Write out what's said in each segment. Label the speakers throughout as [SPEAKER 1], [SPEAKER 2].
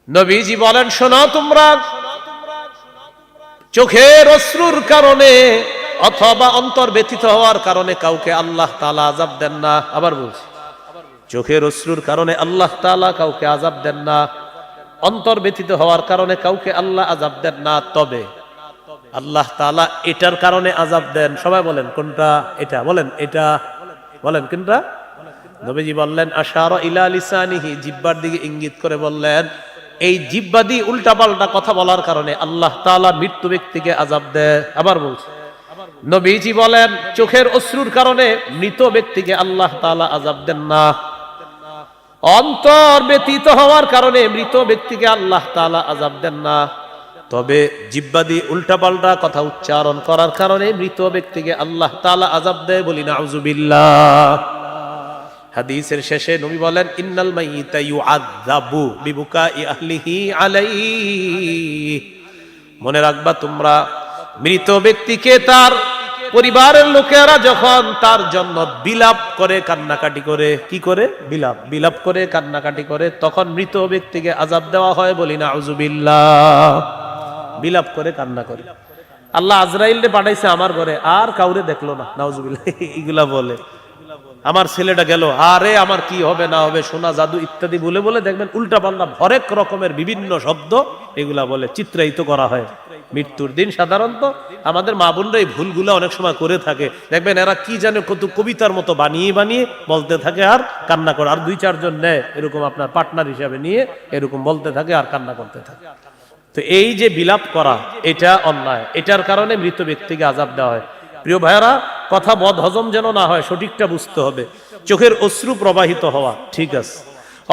[SPEAKER 1] নবীজি বলেন, শোনো তোমরা, চোখের অশ্রুর কারণে অথবা অন্তর ব্যথিত হওয়ার কারণে কাউকে আল্লাহ তাআলা আযাব দেন না। আবার বলছি, চোখের অশ্রুর কারণে আল্লাহ তাআলা কাউকে আযাব দেন না, অন্তর ব্যথিত হওয়ার কারণে কাউকে আল্লাহ আযাব দেন না। তবে আল্লাহ তাআলা এটার কারণে আযাব দেন। সবাই বলেন কোনটা? এটা বলেন, এটা বলেন কোনটা? নবীজি বললেন, আশারা ইলা লিসানিহি, জিহ্বার দিকে ইঙ্গিত করে বললেন, এই জিহ্বা দিয়ে উল্টাপাল্টা কথা বলার কারণে আল্লাহ তাআলা মৃত্যু ব্যক্তিকে আযাব দেয়। আবার বলছি, নবীজি বলেন, চোখের অশ্রুর কারণে মৃত ব্যক্তিকে আল্লাহ তাআলা আযাব দেন না, অন্তর ব্যতীত হওয়ার কারণে মৃত ব্যক্তিকে আল্লাহ তাআলা আযাব দেন না। তবে জিহ্বা দিয়ে উল্টাপাল্টা কথা উচ্চারণ করার কারণে মৃত ব্যক্তিকে আল্লাহ তাআলা আযাব দেয়। বলি নাউযুবিল্লাহ। হাদিসের শেষে নবী বলেন, ইন্নাল মাইয়িতা ইউআযাবু বিবুকাই আহলিহি আলাইহি। মনে রাখবা তোমরা, মৃত ব্যক্তিকে তার পরিবারের লোকেরা যখন তার জন্য বিলাপ করে, কান্নাকাটি করে, কি করে? বিলাপ করে কান্নাকাটি করে, তখন মৃত ব্যক্তিকে আযাব দেওয়া হয়। বলি নাউযুবিল্লাহ। বিলাপ করে, কান্না করে। আল্লাহ আজরাইলকে পাঠাইছে আমার ঘরে, আর কাউরে দেখলো না, নাউযুবিল্লাহ। এগুলা বলে, আমার ছেলেটা গেল, আরে আমার কি হবে না হবে, সোনা জাদু ইত্যাদি বলে বলে দেখবেন উল্টা পাল্টা হরেক রকমের বিভিন্ন শব্দ এগুলা বলে চিত্রায়িত করা হয় মৃত্যুর দিন। সাধারণত আমাদের মা বোনরা এই ভুলগুলা অনেক সময় করে থাকে। দেখবেন এরা কি জানে কত কবিতার মতো বানিয়ে বানিয়ে বলতে থাকে আর কান্না করে, আর দুই চারজন নেয় এরকম আপনার পার্টনার হিসাবে নিয়ে এরকম বলতে থাকে আর কান্না করতে থাকে। তো এই যে বিলাপ করা, এটা অন্যায়, এটার কারণে মৃত ব্যক্তিকে আযাব দেওয়া হয়। প্রিয় ভাইয়েরা, কথা বদ হজম যেন না হয়, সঠিকটা বুঝতে হবে। চোখের অশ্রু প্রবাহিত হওয়া ঠিক আছে,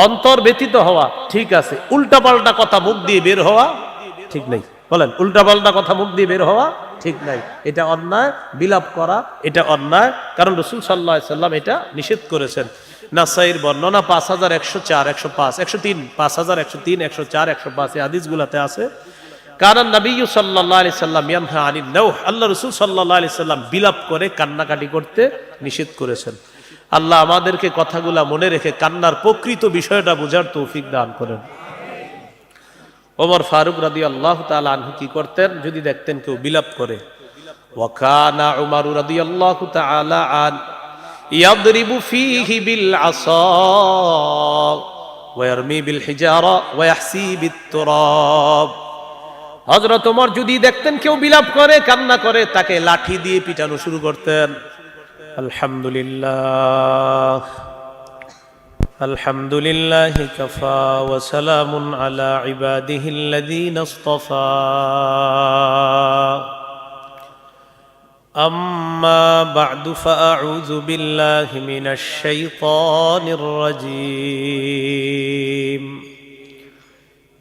[SPEAKER 1] অন্তর ব্যথিত হওয়া ঠিক আছে, উল্টাপাল্টা কথা মুখ দিয়ে বের হওয়া ঠিক নাই। বলেন, উল্টাপাল্টা কথা মুখ দিয়ে বের হওয়া ঠিক নাই, এটা অন্যায়। বিলাপ করা এটা অন্যায়, কারণ রাসূল সাল্লাল্লাহু আলাইহি সাল্লাম এটা নিষেধ করেছেন। নাসাইর বর্ণনা 5104, 105, 103, 5103, 104, 105 এই হাদিসগুলোতে আছে। কারণ নবী সাল্লাল্লাহু আলাইহি সাল্লাম ইয়ানহা আনিন নাওহ, আল্লাহ রাসূল সাল্লাল্লাহু আলাইহি সাল্লাম বিলাপ করে কান্নাকাটি করতে নিষেধ করেছেন। আল্লাহ আমাদেরকে কথাগুলা মনে রেখে কান্নার প্রকৃত বিষয়টা বোঝার তৌফিক দান করেন। ওমর ফারুক রাদিয়াল্লাহু তাআলা আনহু কি করতেন? যদি দেখতেন কেউ বিলাপ করে, ওয়া কানা উমর রাদিয়াল্লাহু তাআলা আন ইয়াদরিবু ফীহি বিল আসা ওয়া ইয়ারমি বিল হিজারা ওয়া ইয়াহসি বিত তুরাব। হযরত ওমর যদি দেখতেন কেউ বিলাপ করে, কান্না করে, তাকে লাঠি দিয়ে পিটানো শুরু করতেন। আলহামদুলিল্লাহ, আলহামদুলিল্লাহি কাফা ওয়া সালামুন আলা ইবাদিহিল্লাযীনা ইসতাফা। আম্মা বা'দু ফাআউযু বিল্লাহি মিনাশ শাইতানির রাজীম।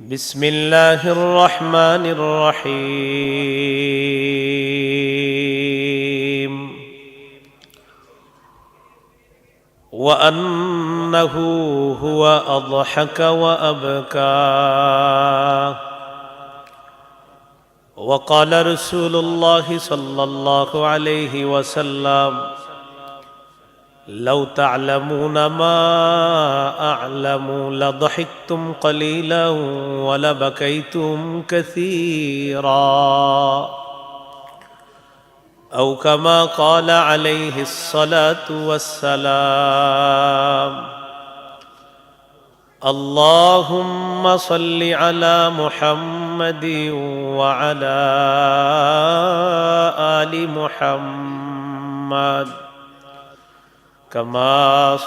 [SPEAKER 1] বিসমিল্লাহির রহমানির রহিম। ওয়া আন্নাহু হুয়া আযহাকা ওয়া আবকা। ওয়া ক্বালা রাসূলুল্লাহি সাল্লাল্লাহু আলাইহি ওয়াসাল্লাম, লাউ তা'লামুনা মা আ'লামু লাদহাকতুম কলিলান ওয়া লাবাকাইতুম কাসীরা। আও কামা ক্বালা আলাইহিস সালাতু ওয়াস সালাম। আল্লাহুম্মা সাল্লি আলা মুহাম্মাদিন ওয়া আলা আলি মুহাম্মাদ كما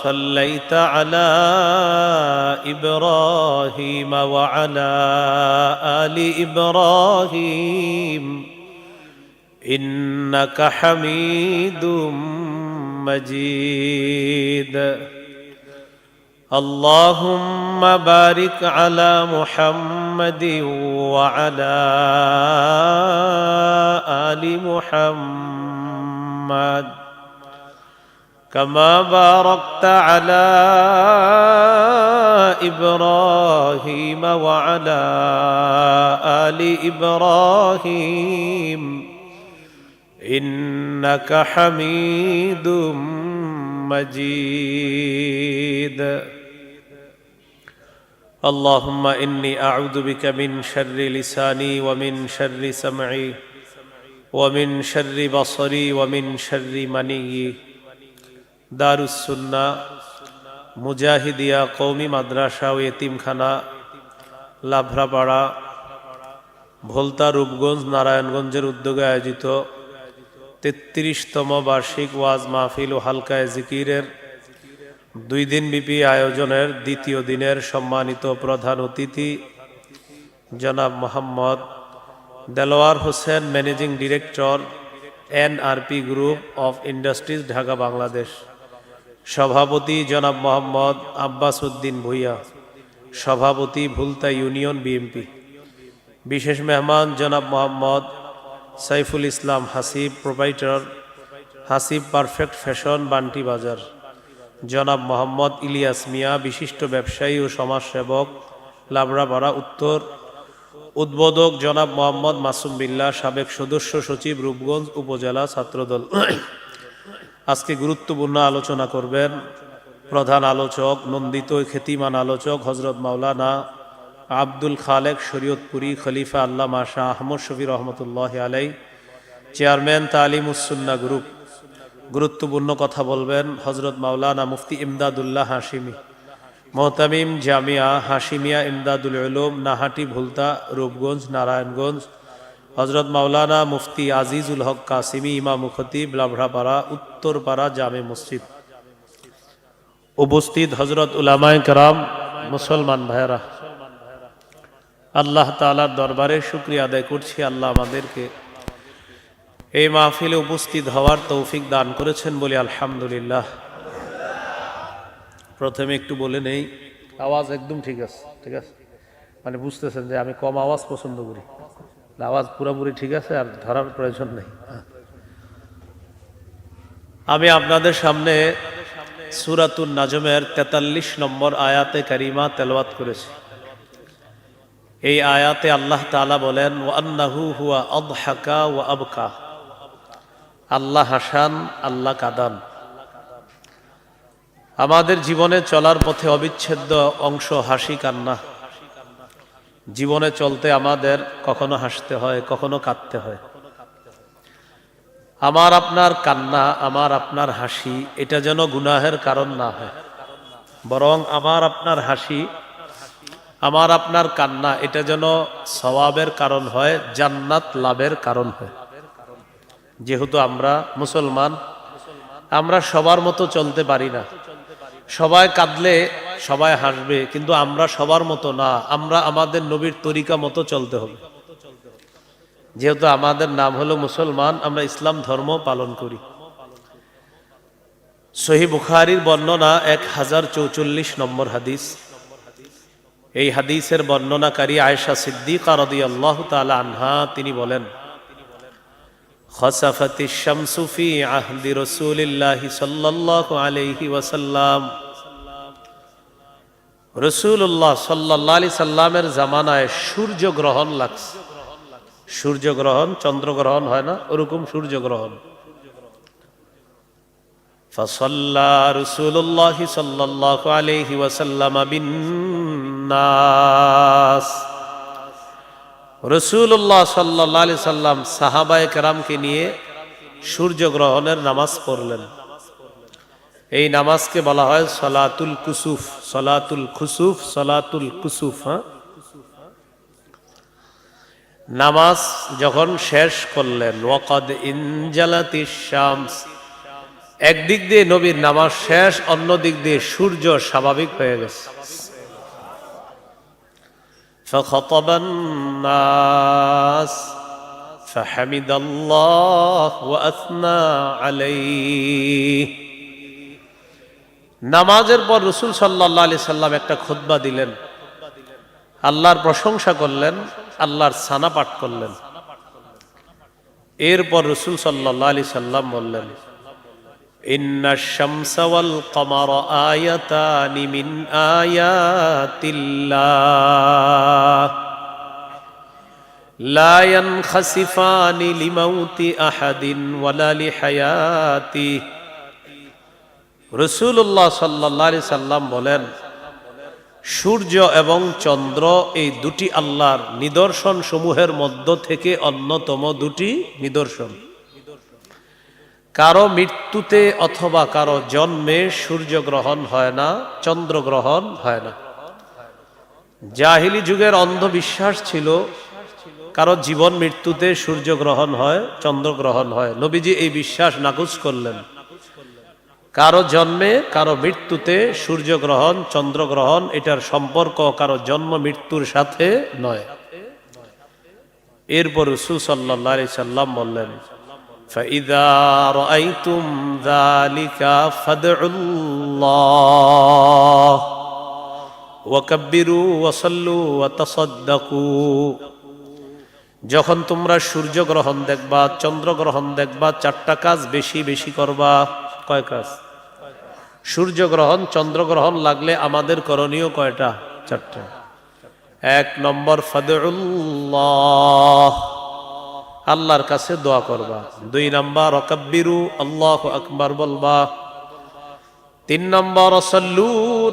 [SPEAKER 1] صليت على إبراهيم وعلى آل إبراهيم إنك حميد مجيد. اللهم بارك على محمد وعلى آل محمد كما باركت على إبراهيم وعلى آل إبراهيم إنك حميد مجيد. اللهم إني أعوذ بك من شر لساني ومن شر سمعي ومن شر بصري ومن شر مني دار السنة মুজাহিদিয়া কওমি মাদ্রাসা ও এতিমখানা লাভরাপাড়া ভোলতা রূপগঞ্জ নারায়ণগঞ্জের উদ্যোগে আয়োজিত ৩৩তম বার্ষিক ওয়াজ মাহফিল ও হালকায়ে জিকিরের 2 দিনব্যাপী আয়োজনের দ্বিতীয় দিনের সম্মানিত প্রধান অতিথি জনাব Mohammad Delwar Hossain, managing director NRP group of industries, Dhaka, Bangladesh. সভাপতি জনাব মোহাম্মদ আব্বাস উদ্দিন ভুইয়া, সভাপতি ভুলতা ইউনিয়ন বিএমপি। বিশেষ মেহমান জনাব Mohammad Saiful Islam Hasib, proprietor Hasib perfect fashion, Banti Bazar. জনাব মোহাম্মদ ইলিয়াস মিয়া, বিশিষ্ট ব্যবসায়ী ও সমাজসেবক, লাবড়াপাড়া উত্তর। উদ্বোধক জনাব মোহাম্মদ মাসুম বিল্লাহ, সাবেক সদস্য সচিব, রূপগঞ্জ উপজেলা ছাত্রদল। আজকে গুরুত্বপূর্ণ আলোচনা করবেন প্রধান আলোচক, নন্দিত খ্যাতিমান আলোচক হযরত মাওলানা আব্দুল খালেক শরীয়তপুরী, খলিফা আল্লামা শাহ আহমদ শফি রহমতুল্লাহ আলাই, চেয়ারম্যান তালিমুস সুন্নাহ গ্রুপ। গুরুত্বপূর্ণ কথা বলবেন হযরত মাওলানা মুফতি ইমদাদুল্লাহ হাশিমি, মোহতামিম জামিয়া হাশিমিয়া ইমদাদুল উলুম, নাহাটি, ভুলতা, রূপগঞ্জ, নারায়ণগঞ্জ। হযরত মাওলানা মুফতি আজিজুল হক কাসিমি, ইমাম ও খতিব, লাভড়াপাড়া উত্তরপাড়া জামে মসজিদ। উপস্থিত হযরত উলামায়ে কেরাম, মুসলমান ভাইয়েরা, আল্লাহ তাআলার দরবারে শুকরিয়া আদায় করছি, আল্লাহ আমাদেরকে এই মাহফিলে উপস্থিত হওয়ার তৌফিক দান করেছেন বলে আলহামদুলিল্লাহ। প্রথমে একটু বলে নেই, আওয়াজ একদম ঠিক আছে? ঠিক আছে, মানে বুঝতেছেন যে আমি কম আওয়াজ পছন্দ করি। আওয়াজ পুরোপুরি ঠিক আছে, আর ধরার প্রয়োজন নেই। আমি আপনাদের সামনে সূরাতুন নাজমের 43 নম্বর আয়াতে কারিমা তেলাওয়াত করেছি। এই আয়াতে আল্লাহ তাআলা বলেন, ওয়া আন্নাহু হুয়া আযহাকা ওয়া আবকা। আল্লাহ হাসান, আল্লাহ কাদান। আমাদের জীবনে চলার পথে অবিচ্ছেদ্য অংশ হাসি কান্না। জীবনে চলতে আমাদের কখনো হাসতে হয়, কখনো কাঁদতে হয়। আমার আপনার কান্না, আমার আপনার হাসি, এটা যেন গুনাহের কারণ না হয়, বরং আমার আপনার হাসি, আমার আপনার কান্না, এটা যেন সওয়াবের কারণ হয়, জান্নাত লাভের কারণ হয়। যেহেতু আমরা মুসলমান, আমরা সবার মতো চলতে পারি না। সবাই কাঁদলে সবাই হাসবে, কিন্তু আমরা সবার মতো না। আমরা আমাদের নবীর তরিকা মতো চলতে হবে। যেহেতু আমাদের নাম হলো মুসলমান, আমরা ইসলাম ধর্ম পালন করি। সহিহ বুখারীর বর্ণনা 1044 নম্বর হাদিস। এই হাদিসের বর্ণনাকারী আয়েশা সিদ্দিকা রাদিয়াল্লাহু তাআলা আনহা, তিনি বলেন, খাসাফাতিশ শামসু ফি আহদি রাসূলিল্লাহি সাল্লাল্লাহু আলাইহি ওয়াসাল্লাম। রাসূলুল্লাহ সাল্লাল্লাহু আলাইহি সাল্লামের জামানায় সূর্যগ্রহণ লাগছে। সূর্যগ্রহণ, চন্দ্রগ্রহণ হয় না, ওরকম সূর্যগ্রহণ। ফাসাল্লা রাসূলুল্লাহ সাল্লাল্লাহু আলাইহি ওয়াসাল্লাম বিন নাস। রাসূলুল্লাহ সাল্লাল্লাহু আলাইহি সাল্লাম সাহাবায়ে কেরামকে নিয়ে সূর্যগ্রহণের নামাজ পড়লেন। এই নামাজকে বলা হয় সালাতুল কুসুফ, সালাতুল খুসুফ, সালাতুল কুসুফ। নামাজ যখন শেষ করলেন, ওয়াকাদ ইনজালাতিশ শামস, একদিক দিয়ে নবীর নামাজ শেষ, অন্য দিক দিয়ে সূর্য স্বাভাবিক হয়ে গেছে। ফাখাতাবান নাস ফাহামিদাল্লাহ ওয়া আসনা আলাইহি। নামাজের পর রাসূল সাল্লাল্লাহু আলাইহি সাল্লাম একটা খুতবা দিলেন, আল্লাহর প্রশংসা করলেন, আল্লাহর সানা পাঠ করলেন। এরপর রাসূল সাল্লাল্লাহু আলাইহি সাল্লাম বললেন, ইন্নাশ শামসা ওয়াল কমারা আয়াতানি মিন আয়াতিল্লাহ লা ইয়ানখাসিফানি লিমাউতি আহাদিন ওয়ালা লিহায়াতি। রাসূলুল্লাহ সাল্লাল্লাহু আলাইহি সাল্লাম বলেন, সূর্য এবং চন্দ্র এই দুটি আল্লাহর নিদর্শন সমূহের মধ্য থেকে অন্যতম দুটি নিদর্শন। কারো মৃত্যুতে অথবা কারো জন্মে সূর্য গ্রহণ হয় না, চন্দ্র গ্রহণ হয় না। জাহিলি যুগের অন্ধবিশ্বাস ছিল কারো জীবন মৃত্যুতে সূর্য গ্রহণ হয়, চন্দ্র গ্রহণ হয়। নবীজি এই বিশ্বাস নাকচ করলেন। কারো জন্মে কারো মৃত্যুতে সূর্য গ্রহণ, চন্দ্র গ্রহণ এটার সম্পর্ক কারো জন্ম মৃত্যুর সাথে নয়। এরপর রাসূল সাল্লাল্লাহু আলাইহি সাল্লাম বললেন, فَإِذَا رَأَيْتُمْ ذَلِكَ فَادْعُوا اللَّهَ وَكَبِّرُوا وَصَلُّوا وَتَصَدَّقُوا। যখন তোমরা সূর্য গ্রহণ দেখবা, চন্দ্র গ্রহণ দেখবা, চারটা কাজ বেশি বেশি করবা। কয় কাজ? সূর্য গ্রহণ, চন্দ্র গ্রহণ লাগলে আমাদের করণীয় কয়টা? চারটা। 1 নম্বর ফাদউল্লাহ, আল্লাহর কাছে দোয়া করবা। 2 নম্বর ওয়াকাব্বিরু, আল্লাহু আকবার বলবা। 3 নম্বর সাল্লু,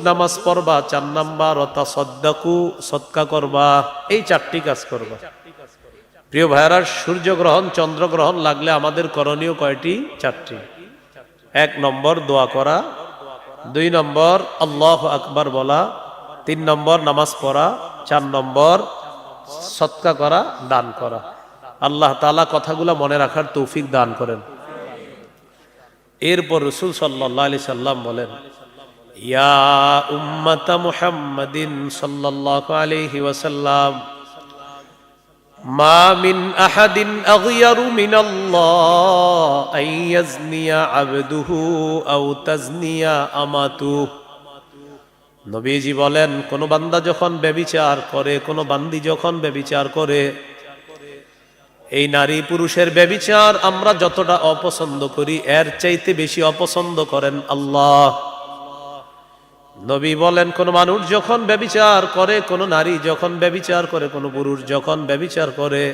[SPEAKER 1] নামাজ পড়বা। 4 নম্বর তাসাদ্দাকু, সদকা করবা। এই চারটি কাজ করবা। প্রিয় ভাইরা, সূর্য গ্রহণ, চন্দ্র গ্রহণ লাগলে আমাদের করণীয় কয়টি? চারটি। 1 নম্বর দোয়া করা, 2 নম্বর আল্লাহু আকবার বলা, 3 নম্বর নামাজ পড়া, 4 নম্বর সদকা করা, দান করা। আল্লাহ তাআলা কথাগুলো মনে রাখার তৌফিক দান করেন। এরপর রাসূল সাল্লাল্লাহু আলাইহি সাল্লাম বলেন, ইয়া উম্মাতা মুহাম্মাদিন সাল্লাল্লাহু আলাইহি ওয়াসাল্লাম, মা মিন আহাদিন আগয়ারু মিনাল্লাহ আন ইয়াজনিয়া আবদুহু আও তাজনিয়া আমাতুহু। নবীজি বলেন, কোন বান্দা যখন ব্যভিচার করে, কোন বান্দি যখন ব্যভিচার করে, এই নারী পুরুষের ব্যভিচার আমরা যতটা অপছন্দ করি এর চাইতে বেশি অপছন্দ করেন আল্লাহ। নবী বলেন, কোন মানুষ যখন ব্যভিচার করে, কোন নারী যখন ব্যভিচার করে, কোন পুরুষ যখন ব্যভিচার করে,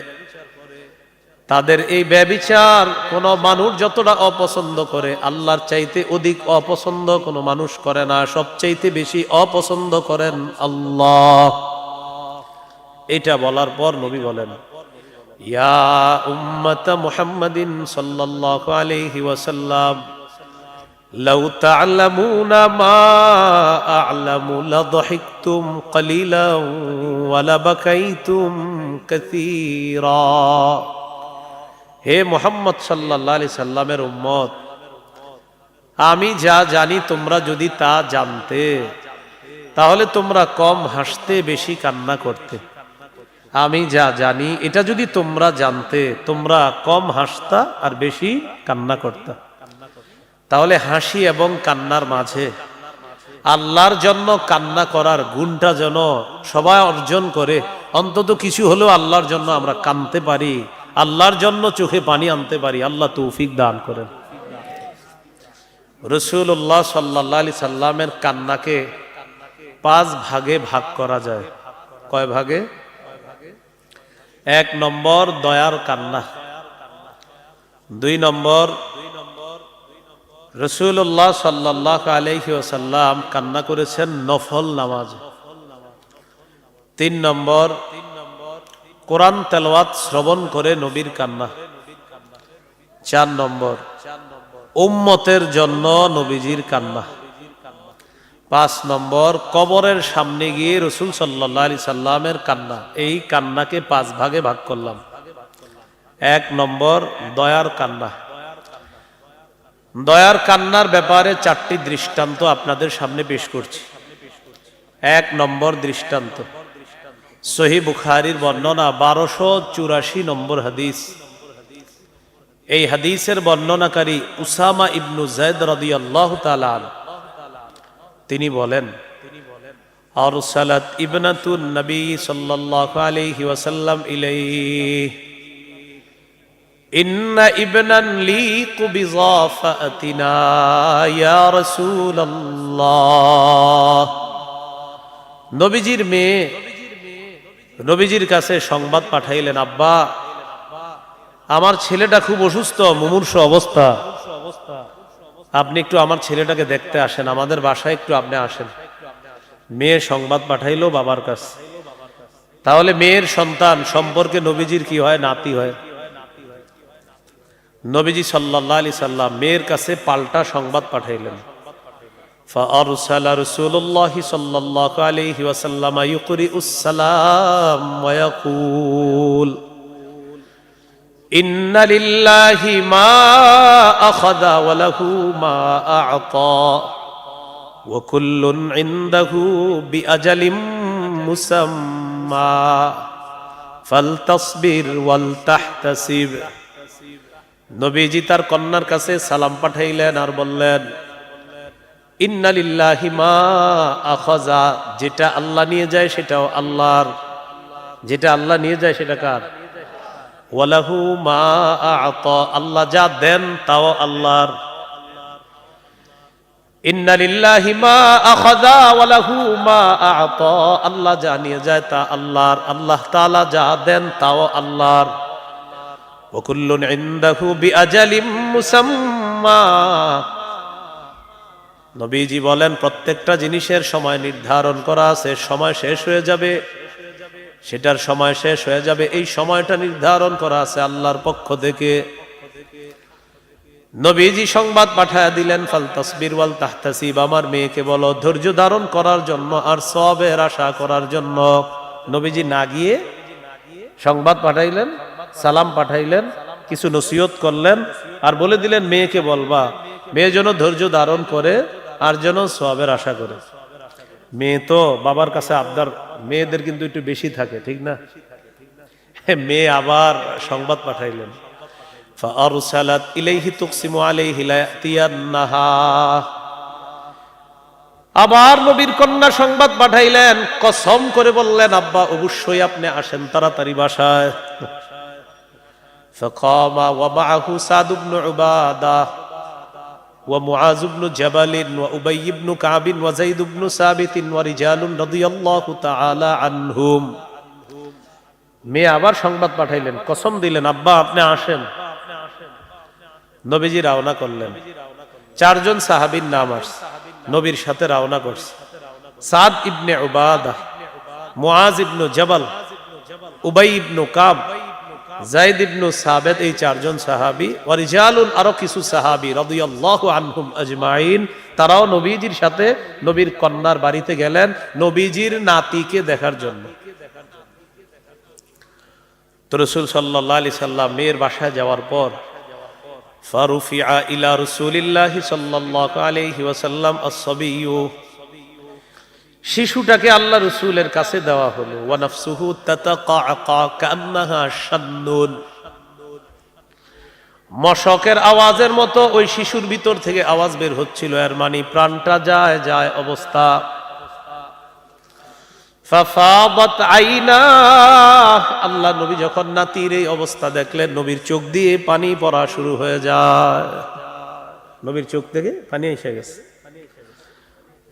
[SPEAKER 1] তাদের এই ব্যভিচার কোন মানুষ যতটা অপছন্দ করে আল্লাহর চাইতে অধিক অপছন্দ কোন মানুষ করে না। সবচাইতে বেশি অপছন্দ করেন আল্লাহ। এটা বলার পর নবী বলেন, ইয়া উম্মাতা মুহাম্মাদিন সাল্লাল্লাহু আলাইহি ওয়াসাল্লাম, লাউ তা'লামুনা মা আ'লামু লাযহিকতুম কলিলান ওয়া লাবাকাইতুম কাসীরা। হে মুহাম্মদ সাল্লাল্লাহু আলাইহি সাল্লামের উম্মত, আমি যা জানি তোমরা যদি তা জানতে, তাহলে তোমরা কম হাসতে, বেশি কান্না করতে। আমি যা জানি এটা যদি তোমরা জানতে, তোমরা কম হাসতা আর বেশি কান্না করতা। তাহলে হাসি এবং কান্নার মাঝে আল্লাহর জন্য কান্না করার গুণটা যেন সবাই অর্জন করে। অন্তত কিছু হলেও আল্লাহর জন্য আমরা কাঁদতে পারি, আল্লাহর জন্য চোখে পানি আনতে পারি। আল্লাহ তৌফিক দান করেন। রাসূলুল্লাহ সাল্লাল্লাহু আলাইহি সাল্লামের কান্নাকে 5 ভাগে ভাগ করা যায়। কয় ভাগে? 1 নম্বর দয়ার কান্না, 2 নম্বর রাসূলুল্লাহ সাল্লাল্লাহু আলাইহি ওয়াসাল্লাম কান্না করেছেন নফল নামাজ, 3 নম্বর কোরআন তেলাওয়াত শ্রবণ করে নবীর কান্না, 4 নম্বর উম্মতের জন্য নবীজির কান্না, 5 নম্বর কবরের সামনে গিয়ে রাসূল সাল্লাল্লাহু আলাইহি সাল্লামের কান্না। এই কান্নাকে 5 ভাগে ভাগ করলাম। 1 নম্বর দয়ার কান্না। দয়ার কান্নার ব্যাপারে 4টি দৃষ্টান্ত আপনাদের সামনে পেশ করছি। 1 নম্বর দৃষ্টান্ত, সহিহ বুখারীর বর্ণনা 1284 নম্বর হাদিস। এই হাদিসের বর্ণনাকারী উসামা ইবনু যায়েদ রাদিয়াল্লাহু তাআলা আনহু, তিনি বলেন, আরসালাত ইবনাতুন নবী সাল্লাল্লাহু আলাইহি ওয়াসাল্লাম ইলাইহি, ইন্না ইবনান লি কুবিযাফাতিনা ইয়া রাসূলুল্লাহ। নবীজির মেয়ে নবীজির কাছে সংবাদ পাঠাইলেন, আব্বা, আমার ছেলেটা খুব অসুস্থ, মুমূর্ষু অবস্থা, আপনি একটু আমার ছেলেটাকে দেখতে আসেন, আমাদের বাসায় একটু আপনি আসেন। মেয়ে সংবাদ পাঠাইলো বাবার কাছে। তাহলে মেয়ের সন্তান সম্পর্কে নবীজির কি হয়? নাতি হয়। নবীজি সাল্লাল্লাহু আলাইহি সাল্লাম মেয়ের কাছে পাল্টা সংবাদ পাঠাইলেন। فأرسل رسول الله صلى الله عليه وسلم يقرئ السلام ويقول إن لله ما أخذ وله ما أعطى وكل عنده بأجل مسمى فلتصبر ولتحتسب। নবীজি তার কন্যার কাছে সালাম পাঠাইলেন আর বললেন, ইন্না লিল্লাহি মা আখাযা, যেটা আল্লাহ নিয়ে যায় সেটাও আল্লাহর, যেটা আল্লাহ নিয়ে যায় সেটা কার? ওয়ালাহু মা আ'তা, আল্লাহ যা দেন তাও আল্লাহর। ইন্না লিল্লাহি মা আখাযা ওয়ালাহু মা আ'তা, আল্লাহ যা নিয়ে যায় তা আল্লাহর, আল্লাহ তাআলা যা দেন তাও আল্লাহর। ওয়া কুল্লুন ইনদাহু বিআজালিম মুসাম্মা, নবীজি বলেন প্রত্যেকটা জিনিসের সময় নির্ধারণ করা আছে, সময় শেষ হয়ে যাবে, সেটার সময় শেষ হয়ে যাবে, এই সময়টা নির্ধারণ করা আছে আল্লাহর পক্ষ থেকে। নবীজি সংবাদ পাঠায়া দিলেন, ফাল তাসবির ওয়াল তাহতাসিব, আমার মেয়েকে বলো ধৈর্য ধারণ করার জন্য আর সওয়াবের আশা করার জন্য। নবীজি না গিয়ে সংবাদ পাঠাইলেন, সালাম পাঠাইলেন, কিছু নসিহত করলেন আর বলে দিলেন মেয়েকে বলবা, মেয়ে যেন ধৈর্য ধারণ করে আর যেন সওয়াবের আশা করে। মেয়ে তো বাবার কাছে আবদার, মেয়েদের কিন্তু একটু বেশি থাকে, ঠিক না? মেয়ে আবার সংবাদ পাঠাইলেন, ফাআরসালাত ইলাইহি তুকসিমু আলাইহি লা ইয়াতিয়ান্নাহা, আবার নবীর কন্যা সংবাদ পাঠাইলেন, কসম করে বললেন আব্বা অবশ্যই আপনি আসেন তাড়াতাড়ি বাসায়। ফাকামা ওয়া মাআহু সাদ ইবনে উবাদা ওয়া মুআজ ইবনে জাবাল ওয়া উবাই ইবনে কাব ওয়া যায়েদ ইবনে সাবিত ওয়া রিজালুন রাদিয়াল্লাহু তাআলা আনহুম। মেয়ে আবার সংবাদ পাঠাইলেন, কসম দিলেন আব্বা আপনি আসেন। নবীজি রওনা করলেন, চারজন সাহাবীর নাম আসছে, নবীর সাথে রওনা করছে। সাদ ইবনে উবাদা, মুআজ ইবনে জাবাল, উবাই ইবনে কাব, যায়েদ ইবনে সাবিত, এই চারজন সাহাবী, ওয়া রিজালুন, আরো কিছু সাহাবী রাদিয়াল্লাহু আনহুম আজমাইন, তারাও নবীজির সাথে নবীর কন্যার বাড়িতে গেলেন নবীজির নাতিকে দেখার জন্য। তো রাসূল সাল্লাল্লাহু আলাইহি সাল্লাম মেয়ের বাসায় যাওয়ার পর ফারুফিআ ইলা রাসূলিল্লাহি সাল্লাল্লাহু আলাইহি ওয়াসাল্লাম আস-সাবিয়্যু, শিশুটাকে আল্লাহ রাসূলের কাছে দেওয়া হলো। ওয়া নাফসুহু তাতাকাকা কান্নাহা শান্নুন, মশকের আওয়াজের মতো ওই শিশুর ভিতর থেকে আওয়াজ বের হচ্ছিল, এর মানে প্রাণটা যায় যায় অবস্থা। ফাফাদাত আইনা, আল্লাহ নবী যখন নাতির এই অবস্থা দেখলেন নবীর চোখ দিয়ে পানি পড়া শুরু হয়ে যায়, নবীর চোখ থেকে পানি এসে গেছে।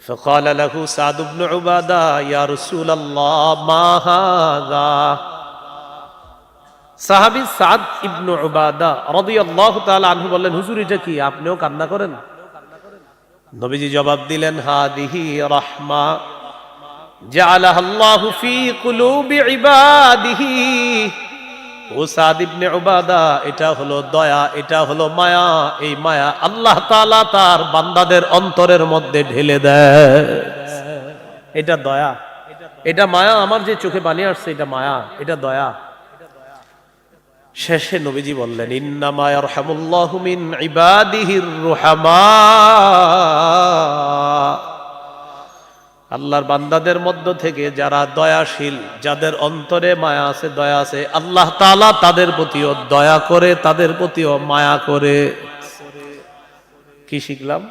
[SPEAKER 1] فقال له سعد بن عبادة يا رسول الله ما هذا, সাহাবী সাদ ইবনে উবাদা রাদিয়াল্লাহু তাআলা আনহু বললেন, হুজুর এটা কি, আপনিও কান্না করেন? নবীজি জবাব দিলেন, হাদিহি রাহমা জাআলাহা আল্লাহু ফি কুলুবি ইবাদিহি। ও সাদ ইবনে উবাদা, এটা হলো দয়া, এটা হলো মায়া, এই মায়া আল্লাহ তাআলা তার বান্দাদের অন্তরের মধ্যে ঢেলে দেয়। এটা দয়া, এটা মায়া, আমার যে চোখে পানি আসছে এটা মায়া, এটা দয়া। শেষে নবীজি বললেন, ইন্নামা ইয়ারহামুল্লাহু মিন ইবাদিহির রুহামা, আল্লাহর বান্দাদের মধ্য থেকে যারা দয়াশীল, যাদের অন্তরে মায়া আছে, দয়া আছে, আল্লাহ তাআলা তাদের প্রতিও দয়া করে, তাদের প্রতিও মায়া করে। কি শিখলাম?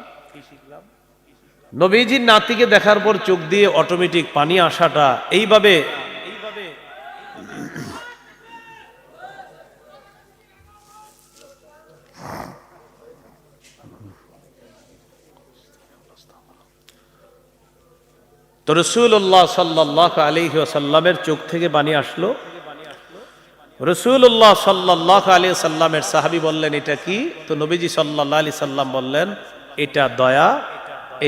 [SPEAKER 1] নবীজির নাতিকে দেখার পর চোখ দিয়ে অটোমেটিক পানি আসাটা এইভাবে তো রাসূলুল্লাহ সাল্লাল্লাহু আলাইহি ওয়াসাল্লামের চোখ থেকে পানি আসলো। রাসূলুল্লাহ সাল্লাল্লাহু আলাইহি ওয়াসাল্লামের সাহাবী বললেন, এটা কি? তো নবীজি সাল্লাল্লাহু আলাইহি সাল্লাম বললেন, এটা দয়া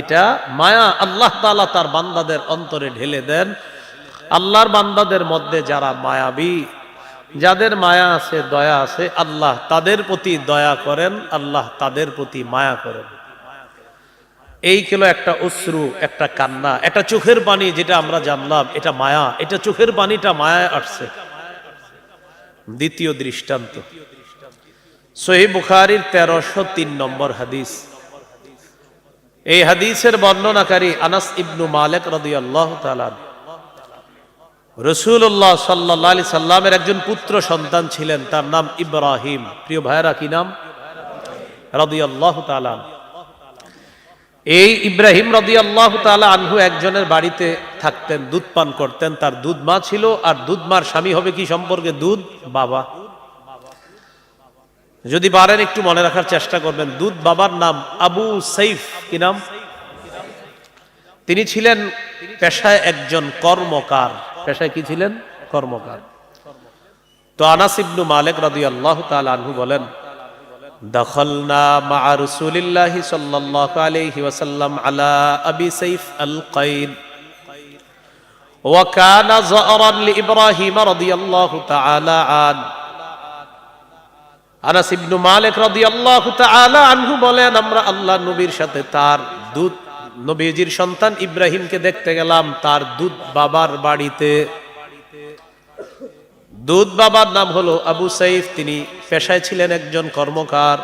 [SPEAKER 1] এটা মায়া আল্লাহ তাআলা তার বান্দাদের অন্তরে ঢেলে দেন। আল্লাহর বান্দাদের মধ্যে যারা মায়াবী, যাদের মায়া আছে, দয়া আছে, আল্লাহ তাদের প্রতি দয়া করেন, আল্লাহ তাদের প্রতি মায়া করেন। এই হলো একটা অশ্রু, একটা কান্না, একটা চোখের পানি, যেটা আমরা জানলাম এটা মায়া, এটা চোখের পানিটা মায়ায় আসছে। দ্বিতীয় দৃষ্টান্ত সহিহ বুখারীর 1303 নম্বর হাদিস। এই হাদিসের বর্ণনাকারী আনাস ইবনু মালিক রাদিয়াল্লাহু তাআলা। রাসূলুল্লাহ সাল্লাল্লাহু আলাইহি সাল্লামের একজন পুত্র সন্তান ছিলেন, তার নাম ইব্রাহিম। প্রিয় ভাইরা, কি নাম? রাদিয়াল্লাহু তাআলা। এই ইব্রাহিম রাদিয়াল্লাহু তাআলা আনহু একজনের বাড়িতে থাকতেন, দুধ পান করতেন। তার দুধ মা ছিল, আর দুধ মার স্বামী হবে কি সম্পর্কে? দুধ বাবা। যদি পারেন একটু মনে রাখার চেষ্টা করবেন, দুধ বাবার নাম আবু সাইফ। কি নাম? তিনি ছিলেন পেশায় একজন কর্মকার। পেশায় কি ছিলেন? কর্মকার। তো আনাস ইবনু মালিক রাদিয়াল্লাহু তাআলা আনহু বলেন, দাখালনা মা'a রাসূলিল্লাহি সাল্লাল্লাহু আলাইহি ওয়াসাল্লাম আলা আবি সাইফ আল-কাইন ওয়া কানা যারান লিইব্রাহিম রাদিয়াল্লাহু তাআলা আন। আনাস ইবনু মালিক রাদিয়াল্লাহু তাআলা আনহু বলেন, আমরা আল্লাহর নবীর সাথে তার দুধ নবীজির সন্তান ইব্রাহিমকে দেখতে গেলাম তার দুধ বাবার বাড়িতে। দুধ বাবার নাম হলো আবু সাইফ, তিনি পেশায় ছিলেন একজন কর্মকার।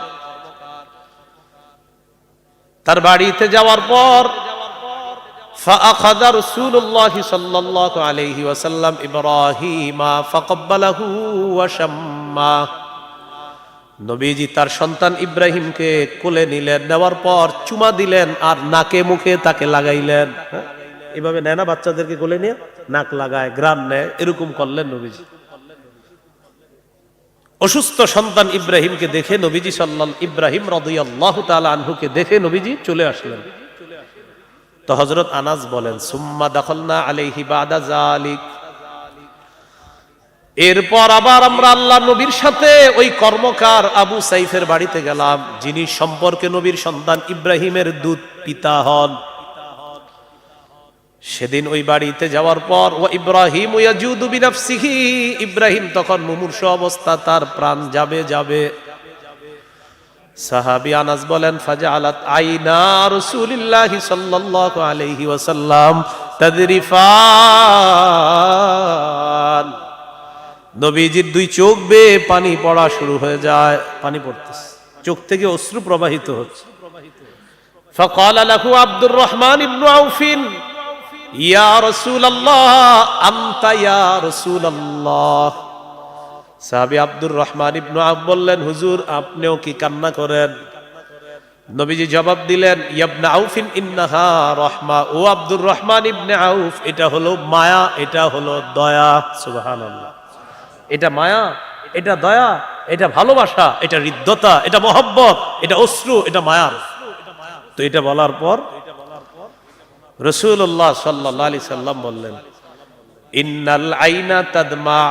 [SPEAKER 1] তার বাড়িতে যাওয়ার পর فأخذ رسول الله صلى الله عليه وسلم إبراهيم فقبله وشماه। নবীজি তার সন্তান ইব্রাহিমকে কোলে নিলেন, নেওয়ার পর চুমা দিলেন আর নাকে মুখে তাকে লাগাইলেন। এভাবে নেয় না বাচ্চাদেরকে কোলে নিয়ে নাক লাগায়, গ্রান নেয়, এরকম করলেন নবীজি। অসুস্থ সন্তান ইব্রাহিমকে দেখে নবীজি ইব্রাহিম রাদিয়াল্লাহু তাআলা আনহুকে দেখে নবীজি চলে আসলেন। তো হযরত আনাস বলেন, সুম্মা দাখালনা আলাইহি বাদা যালিক। এরপর আবার আমরা আল্লাহ নবীর সাথে ওই কর্মকার আবু সাইফের বাড়িতে গেলাম, যিনি সম্পর্কে নবীর সন্তান ইব্রাহিমের দুধ পিতা হন। সেদিন ওই বাড়িতে যাওয়ার পর ও ইব্রাহিম ইয়াজুদু বিনাফসিহি, ইব্রাহিম তখন মুমূর্ষ অবস্থা, তার প্রাণ যাবে যাবে। সাহাবী আনাস বলেন, ফাজআলাত আইনা রাসূলিল্লাহি সাল্লাল্লাহু আলাইহি ওয়াসাল্লাম তাদরিফান। নবীজির দুই চোখ বেয়ে পানি পড়া শুরু হয়ে যায়, পানি পড়তেছে, চোখ থেকে অশ্রু প্রবাহিত হচ্ছে। ফাকালা লাহু আব্দুর রহমান ইবনু আউফিন, ইয়া রাসূলুল্লাহ আনতা ইয়া রাসূলুল্লাহ। সাহাবী আব্দুর রহমান ইবনু আউফ বললেন, হুজুর আপনিও কি কান্না করেন? নবীজি জবাব দিলেন, ইবনে আউফিন ইন্নাহা রাহমা। ও আব্দুর রহমান ইবনে আউফ, এটা হলো মায়া, এটা হলো দয়া। সুবহানাল্লাহ। এটা মায়া, এটা দয়া, এটা ভালোবাসা, এটা হৃদ্যতা, এটা মহব্বত, এটা অশ্রু, এটা মায়া। তো এটা বলার পর রাসূলুল্লাহ সাল্লাল্লাহু আলাইহি সাল্লাম বললেন, ইন্নাল আইনা তাদমা,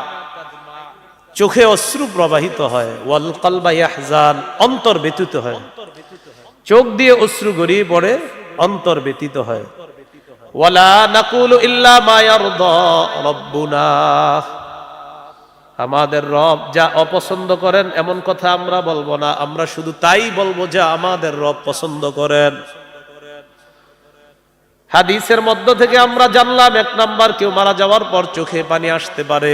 [SPEAKER 1] চোখে অশ্রু প্রবাহিত হয়, ওয়াল কলবা ইয়াহজান, অন্তর ব্যথিত হয়। চোখ দিয়ে অশ্রু গড়িয়ে পড়ে, অন্তর ব্যথিত হয়। ওয়ালা নাকুলু ইল্লা মা ইয়ারদা রাব্বুনা, আমাদের রব যা অপছন্দ করেন এমন কথা আমরা বলবো না, আমরা শুধু তাই বলবো যা আমাদের রব পছন্দ করেন। হাদিসের মধ্য থেকে আমরা জানলাম, এক নাম্বার, কেউ মারা যাওয়ার পর চোখে পানি আসতে পারে,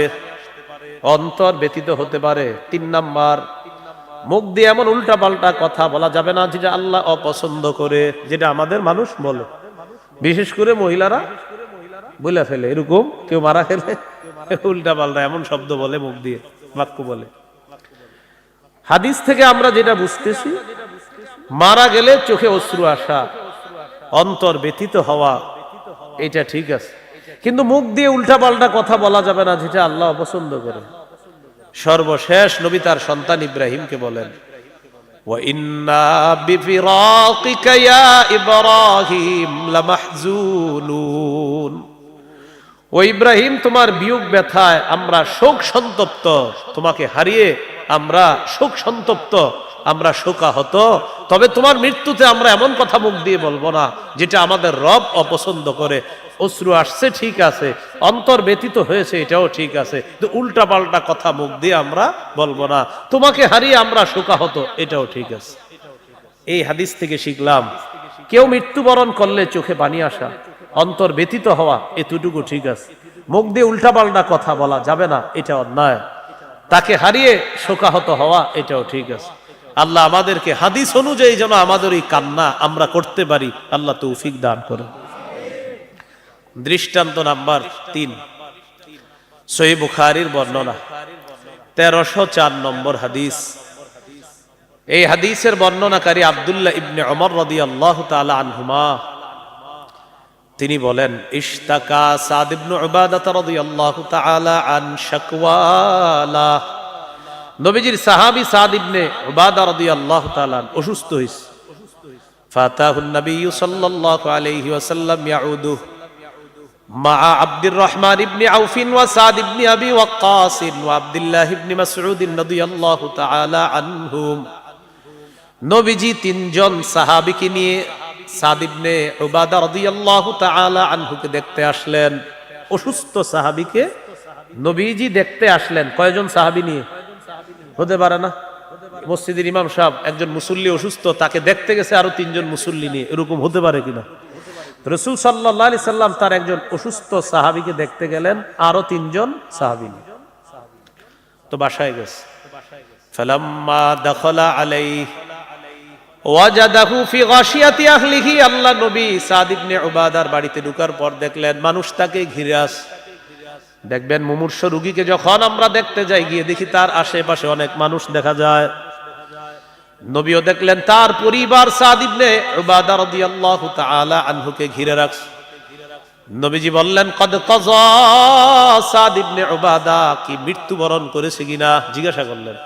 [SPEAKER 1] অন্তর ব্যথিত হতে পারে। 3 নাম্বার, মুখ দিয়ে এমন উল্টা পাল্টা কথা বলা যাবে না যেটা আল্লাহ অপছন্দ করে, যেটা আমাদের মানুষ বলে, বিশেষ করে মহিলারা বলে ফেলে। এরকম কেউ মারা গেলে উল্টা পাল্টা এমন শব্দ বলে, মুখ দিয়ে বাক্য বলে। হাদিস থেকে আমরা যেটা বুঝতেছি, মারা গেলে চোখে অশ্রু আসা, অন্তর ব্যথিত হওয়া, এটা ঠিক আছে, কিন্তু মুখ দিয়ে উল্টা পাল্টা কথা বলা যাবে না যেটা আল্লাহ অপছন্দ করেন। সর্বশেষ নবী তার সন্তান ইব্রাহিমকে বলেন, ওয়া ইন্না বিফিরাকিকা ইয়া ইব্রাহিম লামাহজুনুন। ও ইব্রাহিম, তোমার বিয়োগ ব্যথায় আমরা শোক সন্তপ্ত, তোমাকে হারিয়ে আমরা শোক সন্তপ্ত, আমরা শোকাহত, তবে তোমার মৃত্যুতে আমরা এমন কথা মুখ দিয়ে বলবো না যেটা আমাদের রব অপছন্দ করে। অশ্রু আসছে ঠিক আছে, অন্তর ব্যতীত হয়েছে এটাও ঠিক আছে, তো উল্টা পাল্টা কথা মুখ দিয়ে আমরা বলবো না। তোমাকে হারিয়ে আমরা শোকাহত, এটাও ঠিক আছে। এই হাদিস থেকে শিখলাম, কেউ মৃত্যুবরণ করলে চোখে পানি আসা, অন্তর ব্যতীত হওয়া, এতটুকু ঠিক আছে। মুখ দিয়ে উল্টাপাল্টা কথা বলা যাবে না, এটা অন্যায়। তাকে হারিয়ে শোকাহত হওয়া, এটাও ঠিক আছে। আল্লাহ আমাদেরকে হাদিস অনুযায়ী যেন আমাদের এই কান্না আমরা করতে পারি, আল্লাহ তৌফিক দান করে। দৃষ্টান্ত নাম্বার 3, সহিহ বুখারীর বর্ণনা 1304 নম্বর হাদিস। এই হাদিসের বর্ণনাকারী আব্দুল্লাহ ইবনে ওমর রাদিয়াল্লাহু তাআলা আনহুমা, তিনি বলেন, ইশতাকা সাদ ইবনে উবাদাহ রাদিয়াল্লাহু তাআলা আন শাকওয়ালা। নবীজির সাহাবী সাদ ইবনে উবাদাহ রাদিয়াল্লাহু তাআলা অসুস্থ হয়েছে। ফাতাহুন নবী সাল্লাল্লাহু আলাইহি ওয়াসাল্লাম ইয়াউদু মা আব্দুর রহমান ইবনে আউফ ওয়া সাদ ইবনে আবি ওয়াক্কাস ওয়া আব্দুল্লাহ ইবনে মাসউদ রাদিয়াল্লাহু তাআলা আনহুম। নবীজি 3 জন সাহাবীকে নিয়ে সাদ ইবনে উবাদাহ রাদিয়াল্লাহু তাআলা আনহুকে দেখতে আসলেন। অসুস্থ সাহাবীকে নবীজি দেখতে আসলেন। কয়জন সাহাবী নিয়ে? হতে পারে না মসজিদের ইমাম সাহেব একজন মুসল্লি অসুস্থ, তাকে দেখতে গেছে আরো 3 জন মুসল্লি নিয়ে, এরকম হতে পারে কিনা? রাসূল সাল্লাল্লাহু আলাইহি সাল্লাম তার একজন অসুস্থ সাহাবীকে দেখতে গেলেন আরো 3 জন সাহাবী নিয়ে। তো বাসায় গেছে। ফালাম্মা দাখালা আলাইহি ওয়াজাদাহু ফি গাশিয়াতি আহলিহি। আল্লাহ নবী সাদ ইবনে উবাদার বাড়িতে ঢোকার পর দেখলেন মানুষ তাকে ঘিরে আছে। দেখবেন মুমূর্ষু রোগীকে যখন আমরা দেখতে যাই, গিয়ে দেখি তার আশেপাশে অনেক মানুষ দেখা যায়। নবীও দেখলেন তার পরিবার সাদ ইবনে উবাদাহ রাদিয়াল্লাহু তাআলা আনহুকে ঘিরে রাখছে। নবীজি বললেন, কদ কাযা সাদ ইবনে উবাদাহ, কি মৃত্যুবরণ করেছে কিনা জিজ্ঞাসা করলেন।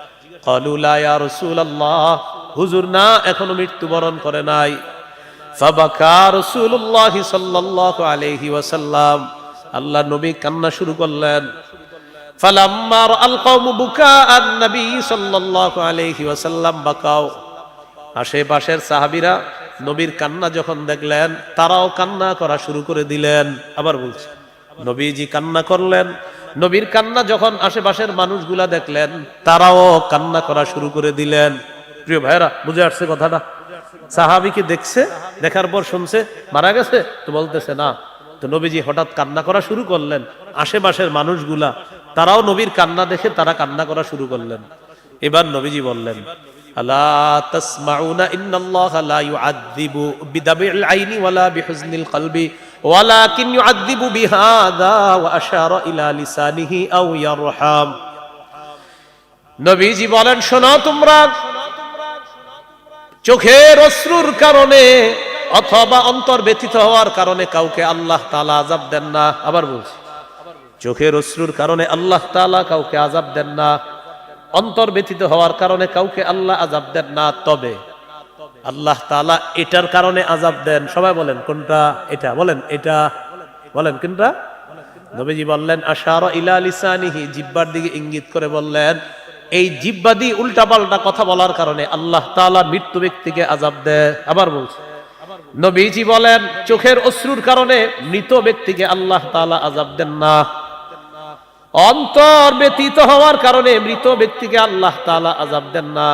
[SPEAKER 1] ক্বালু লা ইয়া রাসূলুল্লাহ, হুজুর না, এখনো মৃত্যুবরণ করে নাই। ফাবাকা রাসূলুল্লাহ সাল্লাল্লাহু আলাইহি ওয়াসাল্লাম, আল্লাহ নবী কান্না শুরু করলেন। ফালাম্মা রাআল কওমু বুকাআন নবী সাল্লাল্লাহু আলাইহি ওয়াসাল্লাম বাকাও। আশেপাশের সাহাবীরা নবীর কান্না যখন দেখলেন, তারাও কান্না করা শুরু করে দিলেন। আবার বলছি, নবীজি কান্না করলেন। নবীর কান্না যখন আশেপাশের মানুষগুলা দেখলেন, তারাও কান্না করা শুরু করে দিলেন। প্রিয় ভাইরা, বুঝে আসছে কথাটা? সাহাবীকে দেখছে, দেখার পর শুনছে মারা গেছে, তো বলতেছে না। তো নবীজি হঠাৎ কান্না করা শুরু করলেন। আশেপাশের মানুষগুলা তারাও নবীর কান্না দেখে তারা কান্না করা শুরু করলেন। এবার নবীজি বললেন, আলা তাসমাউনা ইন্নাল্লাহা লা ইউআযযিবু বিদাবিল আইনি ওয়ালা বিহুজনিল কলবি ওয়ালাকিন ইউআযযিবু বিহাযা ওয়া আশারা ইলা লিসানিহি আও ইয়ারহাম। নবীজি বলেন, শোনো তোমরা, চোখের অশ্রুর কারণে অথবা অন্তর ব্যথিত হওয়ার কারণে কাউকে আল্লাহ তাআলা আযাব দেন না। আবার বলছি, চোখের অশ্রুর কারণে আল্লাহ তাআলা কাউকে আযাব দেন না, অন্তর ব্যথিত হওয়ার কারণে কাউকে আল্লাহ আযাব দেন না। তবে আল্লাহ তাআলা এটার কারণে আযাব দেন। সবাই বলেন কোনটা? এটা বলেন, এটা বলেন কোনটা? নবীজি বললেন, আশারা ইলা লিসানিহি, জিহ্বার দিকে ইঙ্গিত করে বললেন, এই জিহ্বা দিয়ে উল্টাপাল্টা কথা বলার কারণে আল্লাহ তাআলা মৃত্যু ব্যক্তিকে আযাব দেয়। আবার বলছি, নবীজি বলেন, চোখের অশ্রুর কারণে মৃত ব্যক্তিকে আল্লাহ তাআলা আযাব দেন না, অন্তর ব্যতীত হওয়ার কারণে মৃত ব্যক্তিকে আল্লাহ তাআলা আযাব দেন না।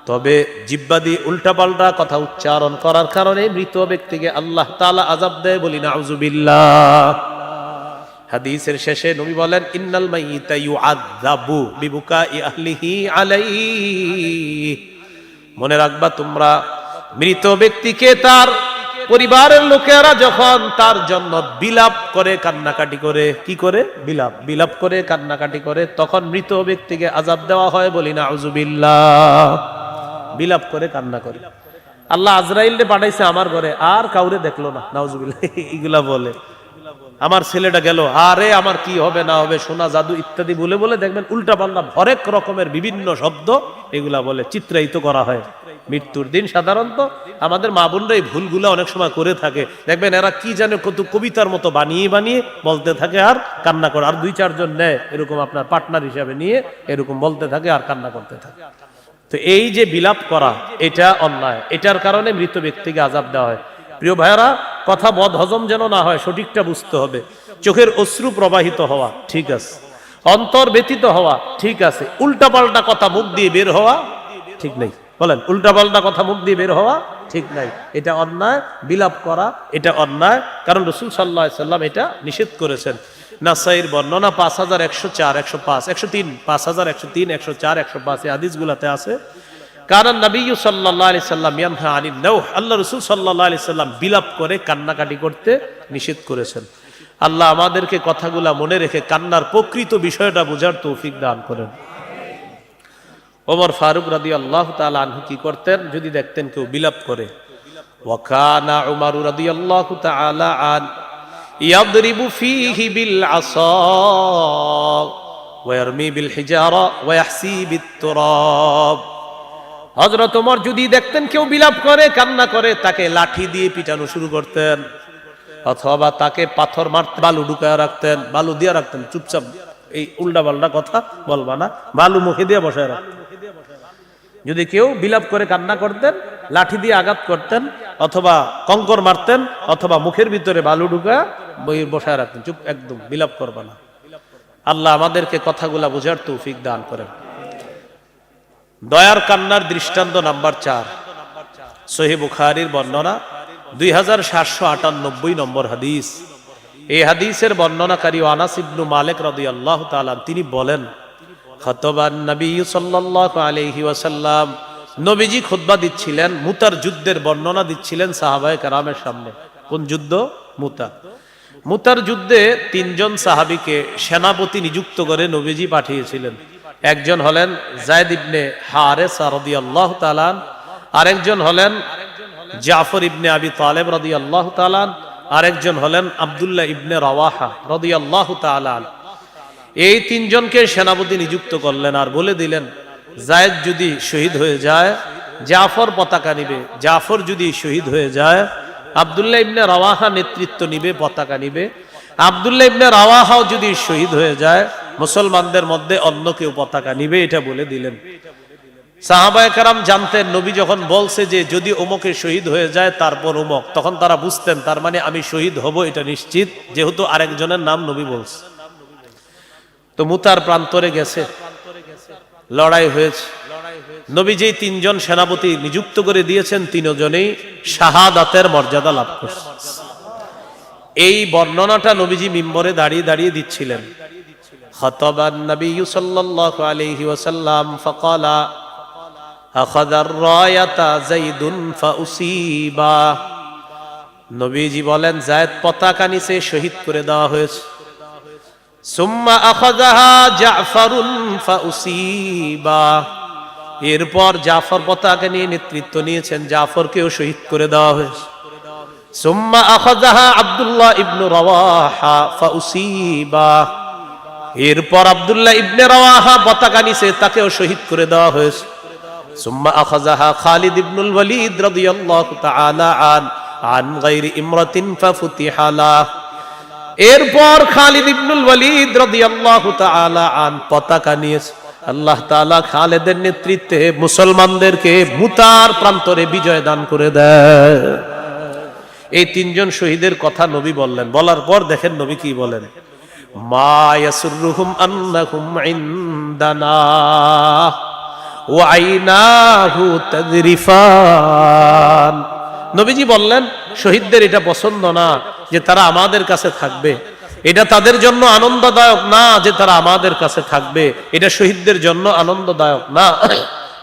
[SPEAKER 1] তবে জিহ্বা দিয়ে উল্টাপাল্টা কথা উচ্চারণ করার কারণে মৃত ব্যক্তিকে আল্লাহ তাআলা আযাব দেয়। বলি নাউযুবিল্লাহ। হাদিসের শেষে নবী বলেন, ইন্নাল মাইয়িতা ইউআযাবু বিবুকাই আহলিহি আলাইহি। মনে রাখবা তোমরা, মৃত ব্যক্তিকে তার পরিবারের লোকেরা যখন তার জন্য বিলাপ করে, কান্নাকাটি করে, কি করে? বিলাপ করে, কান্নাকাটি করে, তখন মৃত ব্যক্তিকে আযাব দেওয়া হয়। বলি নাউযুবিল্লাহ। বিলাপ করে, কান্না করে। আল্লাহ আজরাইলকে পাঠাইছে আমার ঘরে, আর কাউরে দেখলো না, নাউযুবিল্লাহ। এগুলা বলে, আমার ছেলেটা গেল, আরে আমার কি হবে না হবে, সোনা জাদু ইত্যাদি বলে বলে দেখবেন উল্টা পাল্টা হরেক রকমের বিভিন্ন শব্দ এগুলা বলে চিত্রায়িত করা হয়। মৃত্যুর দিন সাধারণত আমাদের মা বোনরা এই ভুলগুলা অনেক সময় করে থাকে। দেখবেন এরা কি জানে কত কবিতার মতো বানিয়ে বানিয়ে বলতে থাকে আর কান্না করে, আর 2-4 জন নেয় এরকম আপনার পার্টনার হিসাবে নিয়ে এরকম বলতে থাকে আর কান্না করতে থাকে। তো এই যে বিলাপ করা এটা অন্যায়, এটার কারণে মৃত ব্যক্তিকে আযাব দেওয়া হয়। প্রিয় ভাইয়েরা, কথা বদ হজম যেন না হয়, সঠিকটা বুঝতে হবে। চোখের অশ্রু প্রবাহিত হওয়া ঠিক আছে, অন্তর ব্যতীত হওয়া ঠিক আছে, উল্টাপাল্টা কথা মুখ দিয়ে বের হওয়া ঠিক নেই। বলেন, উল্টাপাল্টা কথা মুখ দিয়ে বের হওয়া ঠিক নাই, এটা অন্যায়। বিলাপ করা এটা অন্যায়, কারণ রাসূল সাল্লাল্লাহু আলাইহি সাল্লাম এটা নিষেধ করেছেন। নাসাইর বর্ণনা 5104, 105, 103, 5103, 104, 105 এই হাদিসগুলোতে আছে। কারণ নবী সাল্লাল্লাহু আলাইহি সাল্লাম ইয়ানহা আনিন নাওহ, আল্লাহ রাসূল সাল্লাল্লাহু আলাইহি সাল্লাম বিলাপ করে কান্নাকাটি করতে নিষেধ করেছেন। আল্লাহ আমাদেরকে কথাগুলা মনে রেখে কান্নার প্রকৃত বিষয়টা বোঝার তৌফিক দান করেন। ওমর ফারুক রাদিয়াল্লাহু তাআলা আনহু কি করতেন, যদি দেখতেন কেউ বিলাপ করে, ওয়া কানা উমর রাদিয়াল্লাহু তাআলা আন ইয়াদরিবু ফীহি বিল আসা ওয়া ইয়ারমি বিল হিজারা ওয়া ইয়াহসি বিত তুরাব। হযরত ওমর যদি দেখতেন কেউ বিলাপ করে, কান্না করে, তাকে লাঠি দিয়ে পিটানো শুরু করতেন, অথবা তাকে পাথর মারতে বালু ঢুকায় রাখতেন, বালু দিয়ে রাখতেন, চুপচাপ এই উল্টা পাল্টা কথা বলবা না, বালু মুখে দিয়ে বসায় রাখতেন। যদি কেউ বিলাপ করে কান্না করতেন, লাঠি দিয়ে আঘাত করতেন, অথবা কঙ্কর মারতেন, অথবা মুখের ভিতরে বালু ঢুকায় বসায় রাখতেন, চুপ, একদম বিলাপ করবা না। আল্লাহ আমাদেরকে কথাগুলা বোঝার তৌফিক দান করেন। দয়ার কান্নার দৃষ্টান্ত নাম্বার 4, সহিহ বুখারীর বর্ণনা 2798 নম্বর হাদিস। এই হাদিসের বর্ণনাকারী আনাস ইবনে মালিক রাদিয়াল্লাহু তাআলা তিনি বলেন, খাতাবান নবী সাল্লাল্লাহু আলাইহি ওয়াসাল্লাম, নবীজি খুতবা দিচ্ছিলেন, মুতার যুদ্ধের বর্ণনা দিচ্ছিলেন সাহাবায়ে কেরামের সামনে। কোন যুদ্ধ? মুতা। মুতার যুদ্ধে 3 জন সাহাবীকে সেনাপতি নিযুক্ত করে নবীজি পাঠিয়েছিলেন। একজন হলেন যায়েদ ইবনে হারেসা রাদিয়াল্লাহু তাআলা, আরেকজন হলেন জাফর ইবনে আবি তালেব রাদিয়াল্লাহু তাআলা, আরেকজন হলেন আব্দুল্লাহ ইবনে রাওয়াহা রাদিয়াল্লাহু তাআলা। এই 3 জনকে সেনাপতি নিযুক্ত করলেন আর বলে দিলেন, যায়েদ যদি শহীদ হয়ে যায় জাফর পতাকা নিবে, জাফর যদি শহীদ হয়ে যায় আব্দুল্লাহ ইবনে রাওয়াহা নেতৃত্ব নিবে, পতাকা নিবে, আব্দুল্লাহ ইবনে রাওয়াহাও যদি শহীদ হয়ে যায় মুসলমানদের মধ্যে অন্য কেউ পতাকা নিবে, এটা বলে দিলেন। সাহাবায়ে কেরাম জানতেন নবী যখন বলছে যে যদি ওমকে শহীদ হয়ে যায় তারপর ওমক, তখন তারা বুঝতেন তার মানে আমি শহীদ হব এটা নিশ্চিত, যেহেতু আরেকজনের নাম নবী বলছে। তো মুতার প্রান্তরে গেছে, লড়াই হয়েছে। নবী যেই 3 জন সেনাপতি নিযুক্ত করে দিয়েছেন 3 জনেই শাহাদাতের মর্যাদা লাভ করছে। এই বর্ণনাটা নবীজি মিম্বরে দাঁড়িয়ে দাঁড়িয়ে দিচ্ছিলেন। খাতাবান নবী সাল্লাল্লাহু আলাইহি ওয়াসাল্লাম ফাকালা আখাযার রায়াতা যায়দুন ফাউসিবা। নবীজি বলেন, যায়েদ পতাকা নিচে শহীদ করে দেওয়া হয়েছে। সুম্মা আখাযাহা জাফরুন ফাউসিবা। এরপর জাফর পতাকা নিয়ে নেতৃত্ব নিয়েছেন, জাফরকেও শহীদ করে দেওয়া হয়েছে। সুম্মা আখাযাহা আব্দুল্লাহ ইবনে রাওয়াহা ফাউসিবা। এরপর আব্দুল্লাহ ইবনে রাওয়াহা পতাকা নিচে, তাকেও শহীদ করে দেওয়া হয়েছে। সুম্মা আখাযাহা খালিদ ইবনুল ওয়ালিদ রাদিয়াল্লাহু তাআলা আন গায়রি ইমরাতিন ফাফুতিহা লাহ। এরপর খালিদ ইবনুল ওয়ালিদ রাদিয়াল্লাহু তাআলা আন পতাকা নিয়েছে। আল্লাহ তাআলা খালিদের নেতৃত্বে মুসলমানদেরকে মুতার প্রান্তরে বিজয় দান করে দেয়। এই 3 জন শহীদের কথা নবী বললেন। বলার পর দেখেন নবী কি বলেন, মা ইয়াসুরুহুম আন্নাহুম ইনদানা ওয়া আইনাহু তাযরিফান। নবীজি বললেন, শহীদদের এটা পছন্দ না যে তারা আমাদের কাছে থাকবে, এটা তাদের জন্য আনন্দদায়ক না যে তারা আমাদের কাছে থাকবে, এটা শহীদদের জন্য আনন্দদায়ক না।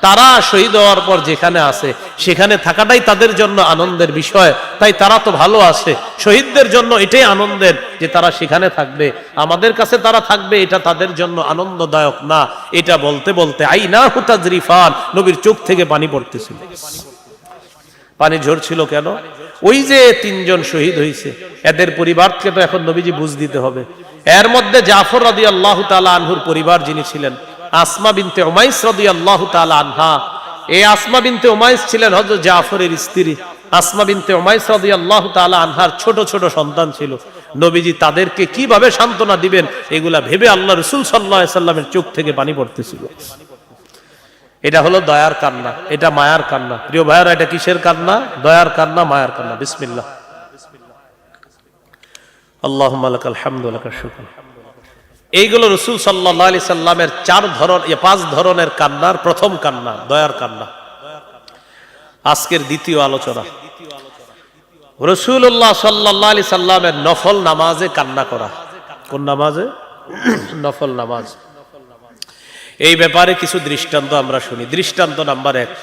[SPEAKER 1] তারা শহীদ হওয়ার পর যেখানে আছে সেখানে থাকাটাই তাদের জন্য আনন্দের বিষয়, তাই তারা তো ভালো আছে। শহীদদের জন্য এটাই আনন্দের যে তারা সেখানে থাকবে, আমাদের কাছে তারা থাকবে এটা তাদের জন্য আনন্দদায়ক না। এটা বলতে বলতে আইনাহু তাযরিফান, নবীর চোখ থেকে পানি পড়তেছিল। পানি ঝরছিল কেন? ওই যে 3 জন শহীদ হয়েছে, এদের পরিবারকে তো এখন নবীজি বুঝ দিতে হবে। এর মধ্যে জাফর রাদিয়াল্লাহু তাআলা আনহুর পরিবার যিনি ছিলেন আসমা বিনতে উমাইস রাদিয়াল্লাহু তাআলা আনহা। এই আসমা বিনতে উমাইস ছিলেন হযরত জাফরের স্ত্রী। আসমা বিনতে উমাইস রাদিয়াল্লাহু তাআলা আনহার ছোট ছোট সন্তান ছিল। নবীজি তাদেরকে কিভাবে সান্ত্বনা দিবেন এগুলা ভেবে আল্লাহ রাসূল সাল্লাল্লাহু আলাইহি সাল্লামের চোখ থেকে পানি পড়তেছিল। এটা হলো দয়ার কান্না, এটা মায়ার কান্না। প্রিয় ভাইয়েরা, এটা কিসের কান্না? দয়ার কান্না, মায়ার কান্না। বিসমিল্লাহ। আল্লাহুম্মা লাকাল হামদু ওয়া লাকাশ শুকর। এইগুলো রাসূল সাল্লাল্লাহু আলাইহি সাল্লামের 5 ধরনের কান্নার প্রথম কান্না, দয়ার কান্না। আজকের দ্বিতীয় আলোচনা, রাসূলুল্লাহ সাল্লাল্লাহু আলাইহি সাল্লামের নফল নামাজে কান্না করা। কোন নামাজে? নফল নামাজ। এই ব্যাপারে কিছু দৃষ্টান্ত আমরা শুনি। দৃষ্টান্ত নাম্বার 1,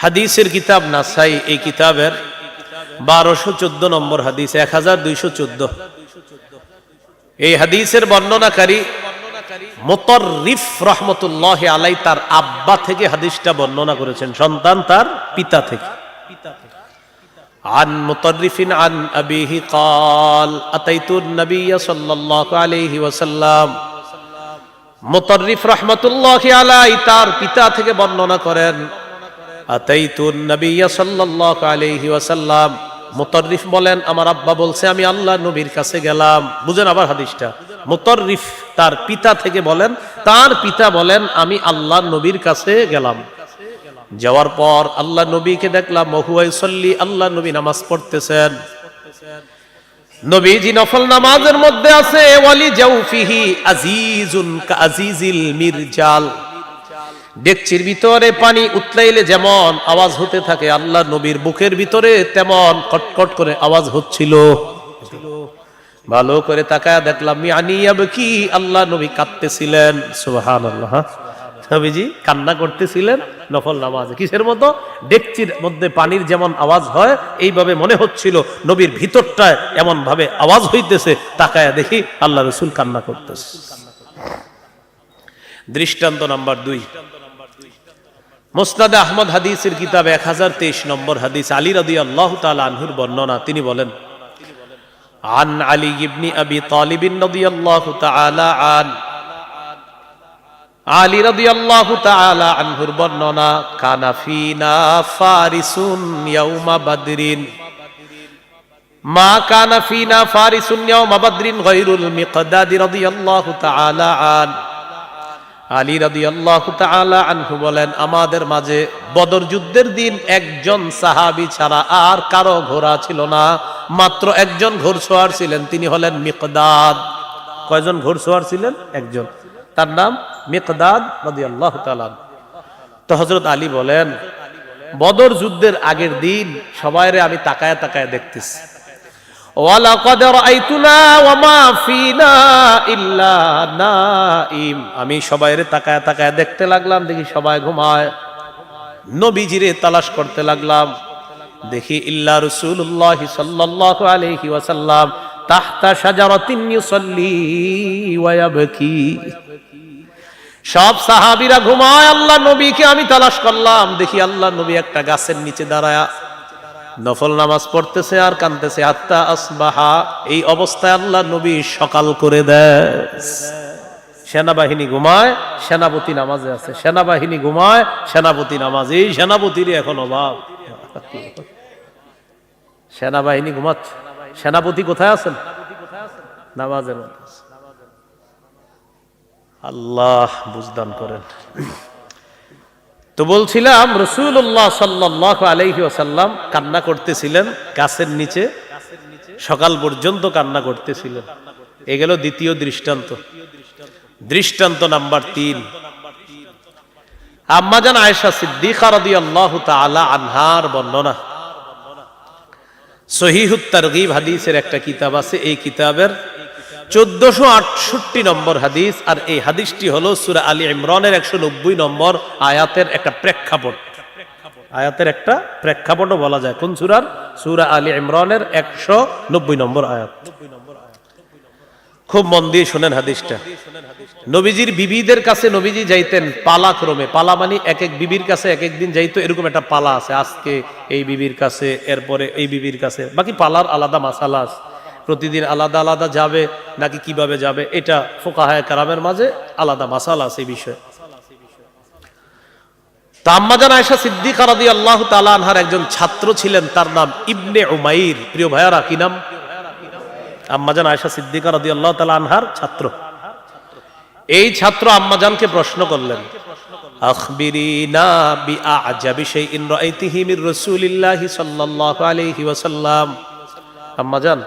[SPEAKER 1] হাদিসের কিতাব নাসাই, এই কিতাবের 1214 নম্বর হাদিস, 1214। এই হাদিসের বর্ণনাকারী মুতাররিফ রাহমাতুল্লাহি আলাইহি তার আব্বা থেকে হাদিসটা বর্ণনা করেছেন, সন্তান তার পিতা থেকে। আন মুতাররিফিন আন আবিহি قال আতাইতুন নবী সাল্লাল্লাহু আলাইহি ওয়াসাল্লাম। মুতাররিফ রাহমাতুল্লাহি আলাইহি তার পিতা থেকে বর্ণনা করেন, আতাইতুন নবী সাল্লাল্লাহু আলাইহি ওয়াসাল্লাম। মুতাররিফ বলেন, আমার আব্বা বলছে আমি আল্লাহর নবীর কাছে গেলাম। বুঝেন আবার হাদিসটা, মুতাররিফ তার পিতা থেকে বলেন, তার পিতা বলেন আমি আল্লাহর নবীর কাছে গেলাম। যাওয়ার পর আল্লাহ নবীকে দেখলাম, ওহুয়া ইউসাল্লি, আল্লাহ নবী নামাজ পড়তেছেন। নবীজি নফল নামাজের মধ্যে আছে, ওয়ালি জাউফিহি আজিজুন কাআজিজিল মিরজাল। ডেকচির ভিতরে পানি উতলাইলে যেমন আওয়াজ হতে থাকে, আল্লাহ নবীর বুকের ভিতরে তেমন কটকট করে আওয়াজ হচ্ছিল। ভালো করে তাকায় দেখলাম, মিয়ানি ইয়াবকি, আল্লাহ নবী কাঁদতেছিলেন। সুবহানাল্লাহ, নবীজি কান্না করতেছিলেন নফল নামাজে। কিসের মতো? ডেকচির মধ্যে পানির যেমন আওয়াজ হয়, এইভাবে মনে হচ্ছিল নবীর ভিতরটায় এমন ভাবে আওয়াজ হইতেছে। তাকায় দেখি আল্লাহ রাসূল কান্না করতেছে। দৃষ্টান্ত নাম্বার 2, মুসনাদে আহমদ হাদিসের কিতাব 1023 নম্বর হাদিস, আলী রাদিয়াল্লাহু তাআলা আনহুর বর্ণনা। তিনি বলেন, আন আলী ইবনে আবি তালিব রাদিয়াল্লাহু তাআলা আন, আলী রাদিয়াল্লাহু তাআলা আনহুর বর্ণনা, কানা ফিনা ফারিসুন ইয়াউমা বাদরিন, মা কানা ফিনা ফারিসুন ইয়াউমা বাদরিন গায়রুল মিকদাদ রাদিয়াল্লাহু তাআলা আন। আলী রাদিয়াল্লাহু তাআলা আনহু বলেন, আমাদের মাঝে বদর যুদ্ধের দিন একজন সাহাবী ছাড়া আর কারো ঘোড়া ছিল না, মাত্র একজন ঘোড়সওয়ার ছিলেন, তিনি হলেন মিকদাদ। কয়জন ঘোড়সওয়ার ছিলেন? একজন, তার নাম মিকদাদ রাদিয়াল্লাহু তাআলা। তো হযরত আলী বলেন, বদর যুদ্ধের আগের দিন সবাইরে আমি তাকায় তাকায় দেখতেছি। ওয়ালাকাদ রাআইতুনা ওয়া মা ফিনা ইল্লা নাইম, আমি সবাইরে তাকায় তাকায় দেখতে লাগলাম, দেখি সবাই ঘুমায়। নবীজিরে তালাশ করতে লাগলাম, দেখি ইল্লা রাসূলুল্লাহ সাল্লাল্লাহু আলাইহি ওয়াসাল্লাম তাহতা শাজারাতিন ইউসাল্লি ওয়া ইয়াবকি। সব সাহাবীরা ঘুমায়, আল্লাহ নবীকে আমি তালাশ করলাম, দেখি আল্লাহ নবী একটা গাছের নিচে দাঁড়ায়া নফল নামাজ পড়তেছে আর কাঁদতেছে। হাত্তা আসবাহা, এই অবস্থায় আল্লাহ নবী সকাল করে দেয়। সেনাবাহিনী ঘুমায়, সেনাপতি নামাজে আছে। সেনাবাহিনী ঘুমায়, সেনাপতি নামাজ। এই সেনাপতির এখন অভাব। সেনাবাহিনী ঘুমাচ্ছে, সেনাপতি কোথায় আছেন? নামাজের মধ্যে। আল্লাহ বুঝদান করেন। তো বলছিলাম, রাসূলুল্লাহ সাল্লাল্লাহু আলাইহি ওয়াসাল্লাম কান্না করতেছিলেন গাছের নিচে, সকাল পর্যন্ত কান্না করতেছিলেন। এ গেল দ্বিতীয় দৃষ্টান্ত। দৃষ্টান্ত নাম্বার 3, আম্মাজান আয়েশা সিদ্দিকা রাদিয়াল্লাহু তাআলা আনহার বর্ণনা। সহিহুত তারগীব হাদিসের একটা কিতাব আছে, এই কিতাবের 1468 নম্বর হাদিস। আর এই হাদিসটি হলো সূরা আলী ইমরানের 190 নম্বর আয়াতের একটা প্রেক্ষাপট। আয়াতের একটা প্রেক্ষাপটও বলা যায়। কোন সূরার? সূরা আলী ইমরানের 190 নম্বর আয়াত। খুব মন দিয়ে শুনেন হাদিসটা। নবীজির বিবিদের কাছে নবীজি যাইতেন পালাক্রমে। পালা মানে এক এক বিবির কাছে এক এক দিন যাইতো, এরকম একটা পালা আছে। আজকে এই বিবির কাছে, এরপরে এই বিবির কাছে। বাকি পালার আলাদা মাসালা আছে, প্রতিদিন আলাদা আলাদা যাবে নাকি কিভাবে যাবে, এটা ফুকাহায়ে কেরামের মাঝে আলাদা মাসালা আছে এই বিষয়ে। তো আম্মাজান আয়েশা সিদ্দিকা রাদিয়াল্লাহু তাআলা আনহার একজন ছাত্র ছিলেন, তার নাম ইবনে উমাইর। প্রিয় ভাইয়ারা, কি নাম? আম্মাজান আয়েশা সিদ্দিকা রাদিয়াল্লাহু তাআলা আনহার ছাত্র। এই ছাত্র আম্মাজানকে প্রশ্ন করলেন, আখবিরিনা বিআজাবি শাইইন রাআইতিহি মির রাসূলিল্লাহি সাল্লাল্লাহু আলাইহি ওয়াসাল্লাম। আম্মা জান,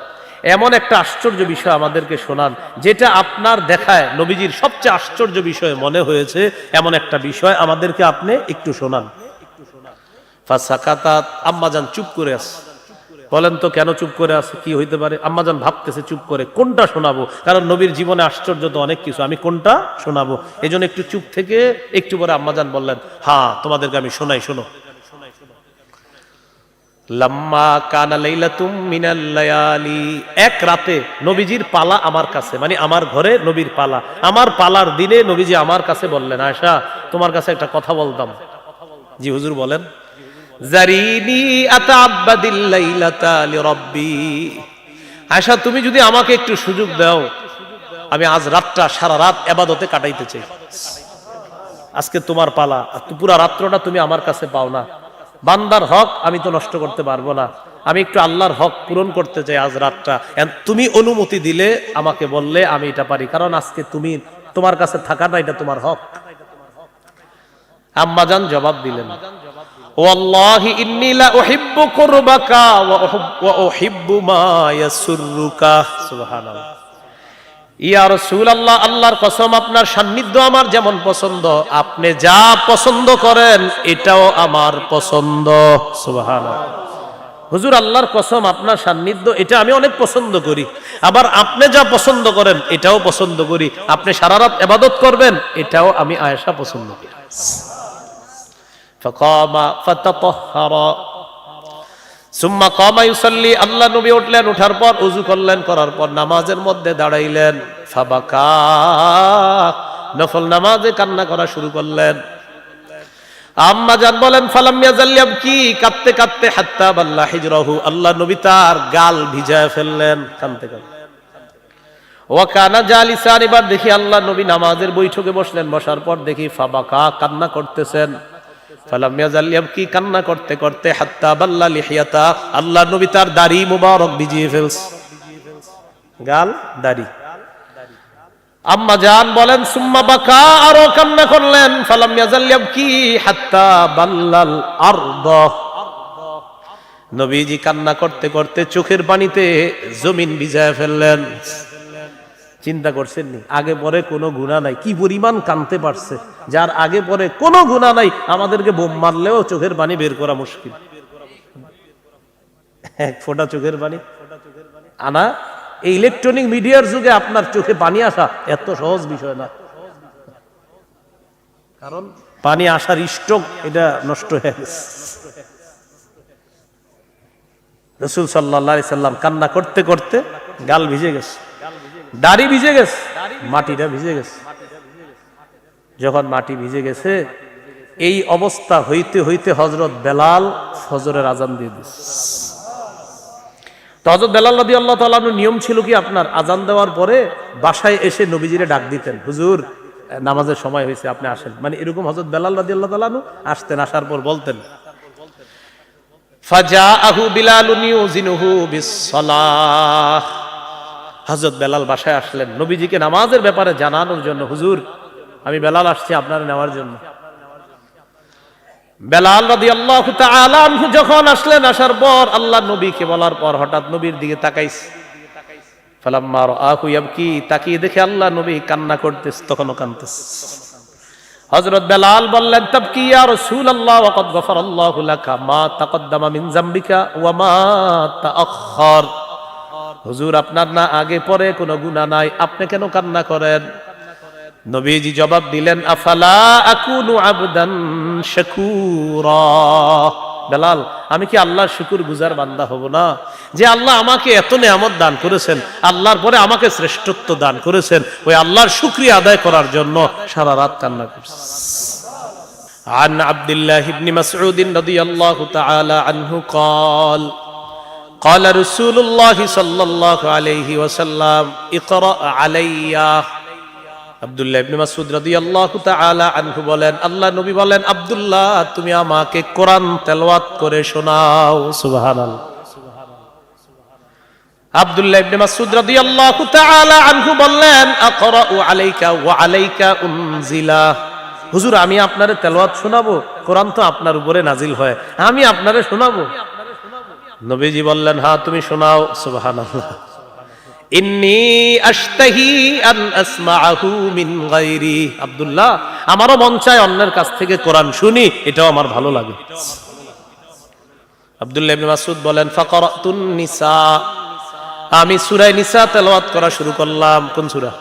[SPEAKER 1] এমন একটা আশ্চর্য বিষয় আমাদেরকে শোনান, যেটা আপনার দেখায় নবীজির সবচেয়ে আশ্চর্য বিষয় মনে হয়েছে, এমন একটা বিষয় আমাদেরকে আপনি একটু শোনান। ফাসাকাতাত, আম্মা জান চুপ করে আছে। বলেন তো কেন চুপ করে আছে, কি হইতে পারে? আম্মা জান ভাবতেছে চুপ করে কোনটা শোনাবো, কারণ নবীর জীবনে আশ্চর্য তো অনেক কিছু, আমি কোনটা শোনাবো? এই জন্য একটু চুপ থেকে একটু পরে আম্মা জান বললেন, হ্যাঁ তোমাদেরকে আমি শোনাই, শোনো। লাম্মা কানা লাইলাতুম মিনাল লায়ালি, এক রাতে নবীজির পালা আমার কাছে, মানে আমার ঘরে নবীর পালা, আমার পালার দিনে নবীজি আমার কাছে বললেন, আয়েশা তোমার কাছে একটা কথা বলতাম। জি হুজুর বলেন। জারিনি আতাআব্বাদিল লাইলাতা লিরাব্বি, আয়েশা তুমি যদি আমাকে একটু সুযোগ দাও, আমি আজ রাতটা সারা রাত ইবাদতে কাটাইতে চাই। আজকে তোমার পালা, পুরা রাত্রটা তুমি আমার কাছে পাও না, বান্দার হক আমি তো নষ্ট করতে পারবো না, আমি একটু আল্লাহর হক পূরণ করতে চাই আজ রাতটা, তুমি অনুমতি দিলে আমাকে বললে আমি এটা পারি, কারণ আজকে তুমি তোমার কাছে থাকাটা এটা তোমার হক। আম্মা জান জবাব দিলেন, ওয়াল্লাহি ইন্নী লা উহিব্বু কুরবাকা ওয়া উহিব্বু মা ইয়াসুররুকা। সুবহানাল্লাহ। ইয়া রাসূলুল্লাহ, আল্লাহর কসম আপনার সান্নিধ্য আমার যেমন পছন্দ, আপনি যা পছন্দ করেন এটাও আমার পছন্দ। সুবহানাল্লাহ। হুজুর আল্লাহর কসম আপনার সান্নিধ্য এটা আমি অনেক পছন্দ করি, আবার আপনি যা পছন্দ করেন এটাও পছন্দ করি, আপনি সারা রাত ইবাদত করবেন এটাও আমি আয়েশা পছন্দ করি। ফাকামা ফাতাতাহহারা সুম্মা কামা ইউসাল্লি, আল্লাহ নবী উঠলেন, উঠার পর ওযু করলেন, করার পর নামাজের মধ্যে দাঁড়াইলেন। ফাবাকা, নফল নামাজে কান্না করা শুরু করলেন। আম্মা জান বলেন, ফালাম ইয়াজাল ইয়াবকি, কাঁদতে কাঁদতে হাত্তা বাল্লা হিজরাহু, আল্লাহ নবী তার গাল ভিজায় ফেললেন কাঁদতে কাঁদতে। ওয়া কানা জালিসান, এবার দেখি আল্লাহ নবী নামাজের বৈঠকে বসলেন, বসার পর দেখি ফাবাকা, কান্না করতেছেন। ফালাম ইয়াজাল ইয়াবকি, কান্না করতে করতে হাত্তা বাল্লা লিহিয়াতা, আল্লাহ নবী তার দাড়ি মুবারক ভিজিয়ে ফেলছে, গাল দাড়ি। আম্মা জান বলেন, সুম্মা বাকা, আরো কান্না করলেন। ফালাম ইয়াজাল ইয়াবকি হাত্তা বাল্লাল আরদ, নবীজি কান্না করতে করতে চোখের পানিতে জমিন ভিজায় ফেললেন। চিন্তা করছেন নি, আগে পরে কোনো গুনাহ নাই, কি পরিমাণ কাঁদতে পারছে। যার আগে পরে কোনো গুনাহ নাই, আমাদেরকে বোম মারলেও চোখের পানি বের করা মুশকিল। এক ফোঁটা চোখের পানি আনা, এই ইলেকট্রনিক মিডিয়ার যুগে আপনার চোখে পানি আসা এত সহজ বিষয় না, কারণ পানি আসার স্টক এটা নষ্ট হয়ে গেছে। রাসূল সাল্লাল্লাহু আলাইহি সাল্লাম কান্না করতে করতে গাল ভিজে গেছে, দাড়ি ভিজে গেছে, মাটিটা ভিজে গেছে। যখন মাটি ভিজে গেছে, এই অবস্থা হইতে হইতে হযরত বেলাল ফজরের আজান দিয়ে দিয়েছে। তো হযরত বেলাল রাদিয়াল্লাহু তাআলা আনহু নিয়ম ছিল কি, আপনার আজান দেওয়ার পরে বাসায় এসে নবীজিরে ডাক দিতেন, হুজুর নামাজের সময় হয়েছে আপনি আসেন, মানে এরকম হযরত বেলাল রাদিয়াল্লাহু তাআলা আনহু আসতেন, আসার পর বলতেন, ফাজাআহু বিলালুন ইউজিনুহু বিস-সালাহ, হযরত বেলাল বাসায় আসলেন নবীজিকে নামাজের ব্যাপারে জানানোর জন্য, হুজুর আমি বেলাল আসছি আপনার নেওয়ার জন্য। বেলাল রাদিয়াল্লাহু তাআলা আনহু যখন আসলেন, আসার পর আল্লাহ নবীকে বলার পর হঠাৎ নবীর দিকে তাকাইছে। ফালাম্মা রাআহু ইয়াবকি, তাকিয়ে দেখে আল্লাহ নবী কান্না করতেছে, তখনও কাঁদতেছে। হযরত বেলাল বললেন, তাবকি ইয়া রাসূলুল্লাহ ওয়া ক্বাদ গফারাল্লাহু লাকা মা তাকদ্দামা মিন যামবিকা ওয়া মা তাআখার, হুজুর আপনার না আগে পরে কোনো গুনাহ নাই, আপনি কেন কান্না করেন? নবীজি জবাব দিলেন, আফালা আকুনু আবদান শাকুরা, বেলাল আমি কি আল্লাহর শুকরগুজার বান্দা হব না, যে আল্লাহ আমাকে এত নেয়ামত দান করেছেন, আল্লাহর পরে আমাকে শ্রেষ্ঠত্ব দান করেছেন, ওই আল্লাহর শুকরিয়া আদায় করার জন্য সারা রাত কান্না করছে। আন আব্দুল্লাহ ইবনে মাসউদ রাদিয়াল্লাহু তাআলা আনহু قال قال رسول الله صلى الله عليه وسلم اقرأ علي, আব্দুল্লাহ ইবনে মাসউদ রাদিয়াল্লাহু তাআলা আনহু বলেন, আল্লাহ নবী বলেন, আব্দুল্লাহ তুমি আমাকে কোরআন তেলাওয়াত করে শোনাও। সুবহানাল্লাহ। আব্দুল্লাহ ইবনে মাসউদ রাদিয়াল্লাহু তাআলা আনহু বললেন, আকরাউ আলাইকা ওয়া আলাইকা উনজিলা, হুজুর আমি আপনারে তেলাওয়াত শোনাবো, কোরআন তো আপনার উপরে নাজিল হয়, আমি আপনারে শোনাবো। নবীজি বললেন, হ্যাঁ তুমি শোনাও। সুবহানাল্লাহ। ইন্নী আশতাহি আন আসমাআহু মিন গায়রি। আব্দুল্লাহ, আমারও মন চায় অন্যের কাছ থেকে কোরআন শুনি, এটাও আমার ভালো লাগে। আব্দুল্লাহ ইবনে মাসউদ বলেন, ফাকারাতুন নিসা, আমি সূরা নিসা তেলাওয়াত করা শুরু করলাম। কোন সূরা?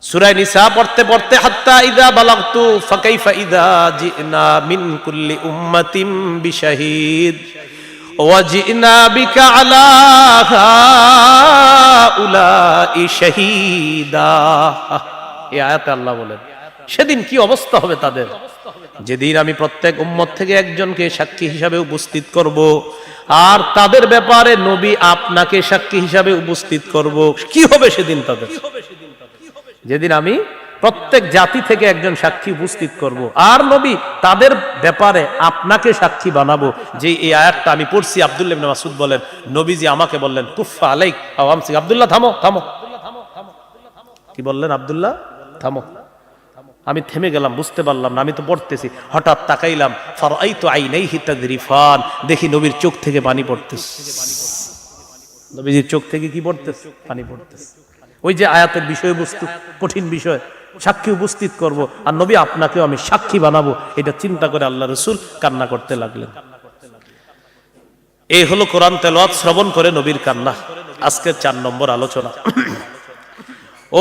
[SPEAKER 1] সূরা নিসা পড়তে পড়তে হাত্তা ইযা বালাগতু ফাকাইফা ইযা জিনা মিন কুল্লি উম্মাতিন বিশাহিদ ওয়া জিনা বিকা আলা হাউলাই শাহীদা। এই আয়াতে আল্লাহ বলেন, সেদিন কি অবস্থা হবে তাদের, যেদিন আমি প্রত্যেক উম্মত থেকে একজনকে সাক্ষী হিসাবে উপস্থিত করব, আর তাদের ব্যাপারে নবী আপনাকে সাক্ষী হিসাবে উপস্থিত করব। কি হবে সেদিন তাদের? যেদিন আমি প্রত্যেক জাতি থেকে একজন সাক্ষী উপস্থিত করব, আর নবী তাদের ব্যাপারে আপনাকে সাক্ষী বানাবো। যে এই আয়াতটা আমি পড়ছি, আব্দুল্লাহ ইবনে মাসউদ বলেন, নবীজি আমাকে বললেন, কুফা আলাইক আও আমসিক। আব্দুল্লাহ থামো থামো। কি বললেন? আব্দুল্লাহ থামো। আমি থেমে গেলাম, বুঝতে পারলাম না, আমি তো পড়তেছি। হঠাৎ তাকাইলাম, ফারাআইতু আইনাইহি তাযরিফান, দেখি নবীর চোখ থেকে পানি পড়তেছে। নবীজির চোখ থেকে কি পড়তেছে? পানি পড়তেছে। ওই যে আয়াতের বিষয়বস্তু, কঠিন বিষয়, সাক্ষী উপস্থিত করব, আর নবী আপনাকেও আমি সাক্ষী বানাবো, এটা চিন্তা করে আল্লাহ রাসূল কান্না করতে লাগলেন। এই হলো কোরআন তেলাওয়াত শ্রবণ করে নবীর কান্না। আজকের 4 নম্বর আলোচনা,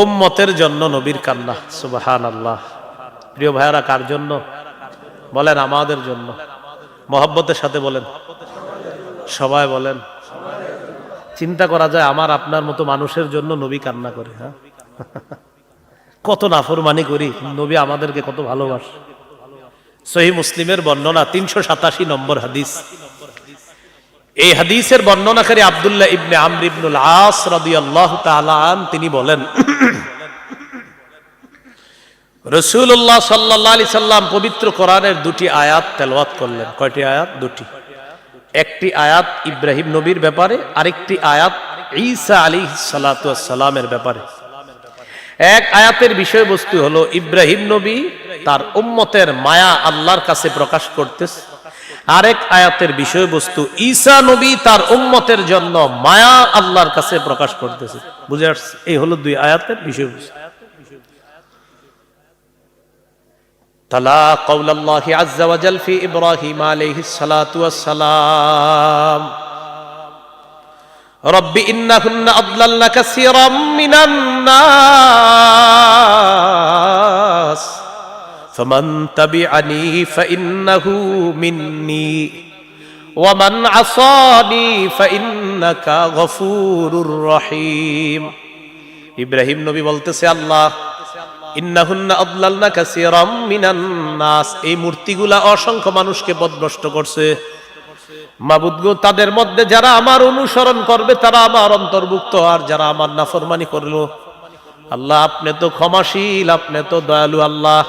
[SPEAKER 1] উম্মতের জন্য নবীর কান্না। সুবহানাল্লাহ। প্রিয় ভাইয়ারা, কার জন্য বলেন? আমাদের জন্য। মহব্বতের সাথে বলেন, সবাই বলেন। চিন্তা করা যায়, আমার আপনার মতো মানুষের জন্য নবী কান্না করে। হ্যাঁ, কত নাফরমানি করি, নবী আমাদেরকে কত ভালোবাসে। সহিহ মুসলিমের বর্ণনা 387 নম্বর হাদিস। এই হাদিসের বর্ণনাকারী আব্দুল্লাহ ইবনে আমর ইবনুল আস রাদিয়াল্লাহু তাআলা আন, তিনি বলেন, রাসূলুল্লাহ সাল্লাল্লাহু আলাইহি সাল্লাম পবিত্র কোরআনের 2টি আয়াত তেলাওয়াত করলেন। কয়টি আয়াত? 2টি। একটি আয়াত ইব্রাহিম নবীর ব্যাপারে, আরেকটি আয়াত ঈসা আলাইহিস সালাতু ওয়াস সালামের ব্যাপারে। এক আয়াতের বিষয়বস্তু হলো ইব্রাহিম নবী তার উম্মতের মায়া আল্লাহর কাছে প্রকাশ করতেছে, আরেক আয়াতের বিষয়বস্তু ঈসা নবী তার উম্মতের জন্য মায়া আল্লাহর কাছে প্রকাশ করতেছে। বুঝে আসছে? এই হলো 2 আয়াতের বিষয়বস্তু। তালা কাউলাল্লাহি আযজা ওয়া জাল ফি ইব্রাহিম আলাইহিস সালাতু ওয়াস সালাম, রব্বি ইন্নাহুন্না আদলালনা কাসীরাম মিনান নাস ফামান তাবিআনি ফাইন্নাহু মিন্নি ওয়া মান আসানি ফাইন্নাকা গফুরুর রহিম। ইব্রাহিম নবী বলতেছে, আল্লাহ, ইন্নাহুন্না আদলালনা কাসীরাম মিনান নাস, এই মূর্তিগুলা অসংখ্য মানুষকে পথভ্রষ্ট করছে। মাবুদ গো, তাদের মধ্যে যারা আমার অনুসরণ করবে তারা আমার অন্তর্ভুক্ত, আর যারা আমার নাফরমানি করলো, আল্লাহ আপনি তো ক্ষমাশীল, আপনি তো দয়ালু। আল্লাহ,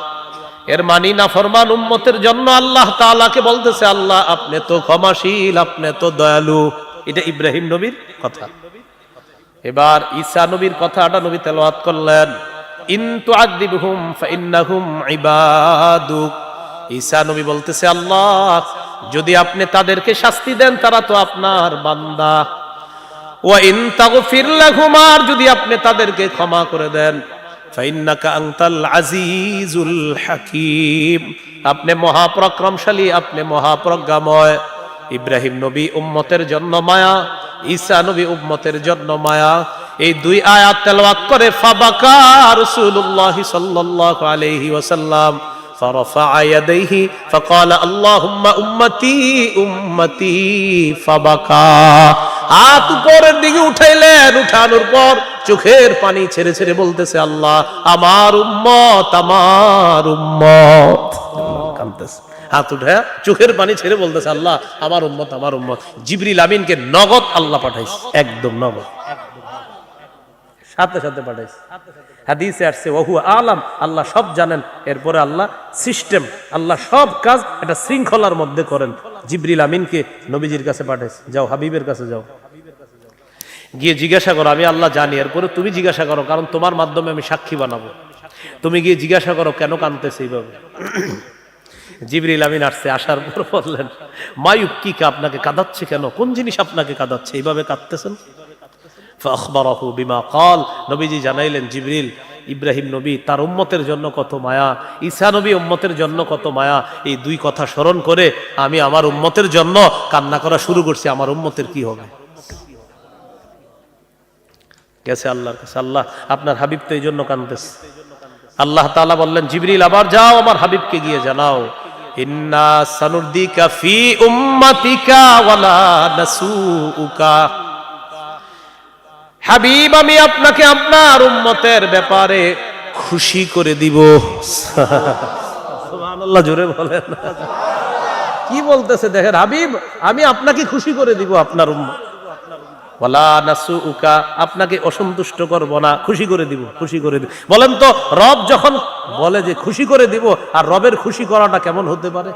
[SPEAKER 1] এর মানি নাফরমান উম্মতের জন্য আল্লাহ তাআলাকে বলতেছে, আল্লাহ আপনি তো ক্ষমাশীল, আপনি তো দয়ালু। এটা ইব্রাহিম নবীর কথা। এবার ঈসা নবীর কথাটা নবী তেলাওয়াত করলেন, ইন তুআযিবহুম ফাইন্নাহুম ইবাদুক। ঈসা নবী বলতেছে, আল্লাহ যদি আপনি তাদেরকে শাস্তি দেন তারা তো আপনার বান্দা, ওয়া ইন তাগফির লাহুম, আর যদি আপনি তাদেরকে ক্ষমা করে দেন, ফাইন্নাকা আনতাল আজিজুল হাকীম, আপনি মহাপরাক্রমশালী, আপনি মহাপ্রজ্ঞাময়। ইব্রাহিম নবী উম্মতের জন্য মায়া, ঈসা নবী উম্মতের জন্য মায়া। এই 2 আয়াত তেলাওয়াত করে ফাবাকা রাসূলুল্লাহ সাল্লাল্লাহু আলাইহি ওয়াসাল্লাম فرفع يديه فقال اللهم উম্মতি উম্মতি ফাবাকা। হাত উপরের দিকে উঠাইলেন, উঠানোর পর চোখের পানি ছেড়ে ছেড়ে বলতেছে, আল্লাহ আমার উম্মত, আমার উম্মত। কাঁদতেছে, হাত উঠে চোখের পানি ছেড়ে বলতেছে, আল্লাহ আমার উম্মত, আমার উম্মত। জিবরিল আমিনকে নগদ আল্লাহ পাঠাইছে, একদম নগদ, সাথে সাথে পাঠাইছে। হাদিসে আসছে ওয়াহু আলাম, আল্লাহ সব জানেন। এরপরে আল্লাহ সিস্টেম, আল্লাহ সব কাজ একটা শৃঙ্খলার মধ্যে করেন। জিবরিল আমিনকে নবীজির কাছে পাঠাইছে, যাও হাবিবের কাছে যাও, গিয়ে জিজ্ঞাসা করো, আমি আল্লাহ জানি। এরপরে তুমি জিজ্ঞাসা করো, কারণ তোমার মাধ্যমে আমি সাক্ষী বানাবো। তুমি গিয়ে জিজ্ঞাসা করো কেন কাঁদতেছে এইভাবে। জিবরিল আমিন আসছে, আসার পর বললেন মায়ুবকিকা, আপনাকে কাঁদাচ্ছে কেন, কোন জিনিস আপনাকে কাঁদাচ্ছে, এইভাবে কাঁদতেছেন? ফাখবারাহু বিমা ক্বাল, নবীজি জানাইলেন জিবরিল ইব্রাহিম নবী তার উম্মতের জন্য কত মায়া, ঈসা নবী উম্মতের জন্য কত মায়া, এই দুই কথা স্মরণ করে আমি আমার উম্মতের জন্য কান্না করা শুরু করছি, আমার উম্মতের কি হবে। গেছে আল্লাহর কাছে, আল্লাহ আপনার হাবিব তো এই জন্য কাঁদতেছে। আল্লাহ তাআলা বললেন জিবরিল আবার যাও আমার হাবিবকে গিয়ে জানাও, ইন্না সানুরদিকা ফি উম্মাতিকা ওয়ালা নাসুউকা, হাবিব আমি আপনাকে আপনার উম্মতের ব্যাপারে খুশি করে দিব। সুবহানাল্লাহ, জোরে বলেন। কি বলতেছে দেখেন, হাবিব আমি আপনাকে খুশি করে দিব, আপনার উম্মত, ওয়ালা নাসুউকা, আপনাকে অসন্তুষ্ট করব না, খুশি করে দিব, খুশি করে দিব। বলেন তো রব যখন বলে যে খুশি করে দিব, আর রবের খুশি করাটা কেমন হতে পারে?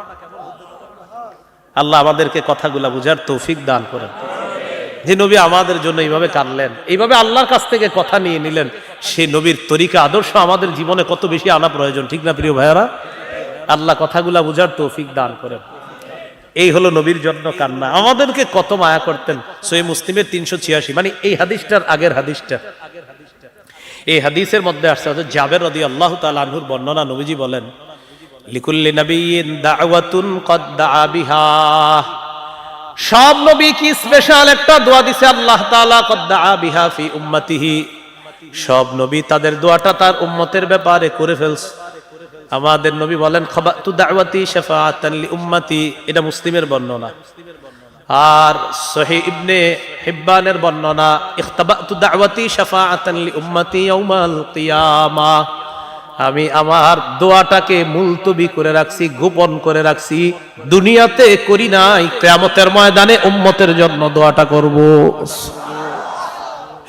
[SPEAKER 1] আল্লাহ আমাদেরকে কথাগুলা বুঝার তৌফিক দান করেন। যে নবী আমাদের জন্য এইভাবে কাঁদলেন, এইভাবে আল্লাহর কাছ থেকে কথা নিয়ে নিলেন, সেই নবীর তরিকা আদর্শ আমাদের জীবনে কত বেশি আনা প্রয়োজন, ঠিক না প্রিয় ভাইয়ারা? আল্লাহ কথাগুলা বুঝার তৌফিক দান করেন। এই হলো নবীর জন্য কান্না। আমাদেরকে কত মায়া করতেন। সহিহ মুসলিমের 386, মানে এই হাদিসটার আগের হাদিসটা, এই হাদিসের মধ্যে আসছে হযরত জাবের রাদিয়াল্লাহু তাআলা আনহুর বর্ণনা, নবীজি বলেন লিকুল্লি নাবিয়্যিন দাওয়াতুন কদ দাআ বিহা, সব নবী কি স্পেশাল একটা দোয়া দিছে আল্লাহ তাআলা, কদ দাআ বিহা ফি উম্মতিহি, সব নবী তাদের দোয়াটা তার উম্মতের ব্যাপারে করে ফেলছে। আমাদের নবী বলেন খাবাতু দাওয়াতি শাফাআতান লি উম্মতি, এটা মুসলিমের বর্ণনা। আর সহিহ ইবনে হিব্বানের বর্ণনা ইখতাবাতু দাওয়াতি শাফাআতান লি উম্মতি ইয়াউমাল কিয়ামাহ, আমি আমার দোয়াটাকে মুলতবি করে রাখছি, গোপন করে রাখছি, দুনিয়াতে করি নাই, কিয়ামতের ময়দানে উম্মতের জন্য দোয়াটা করব।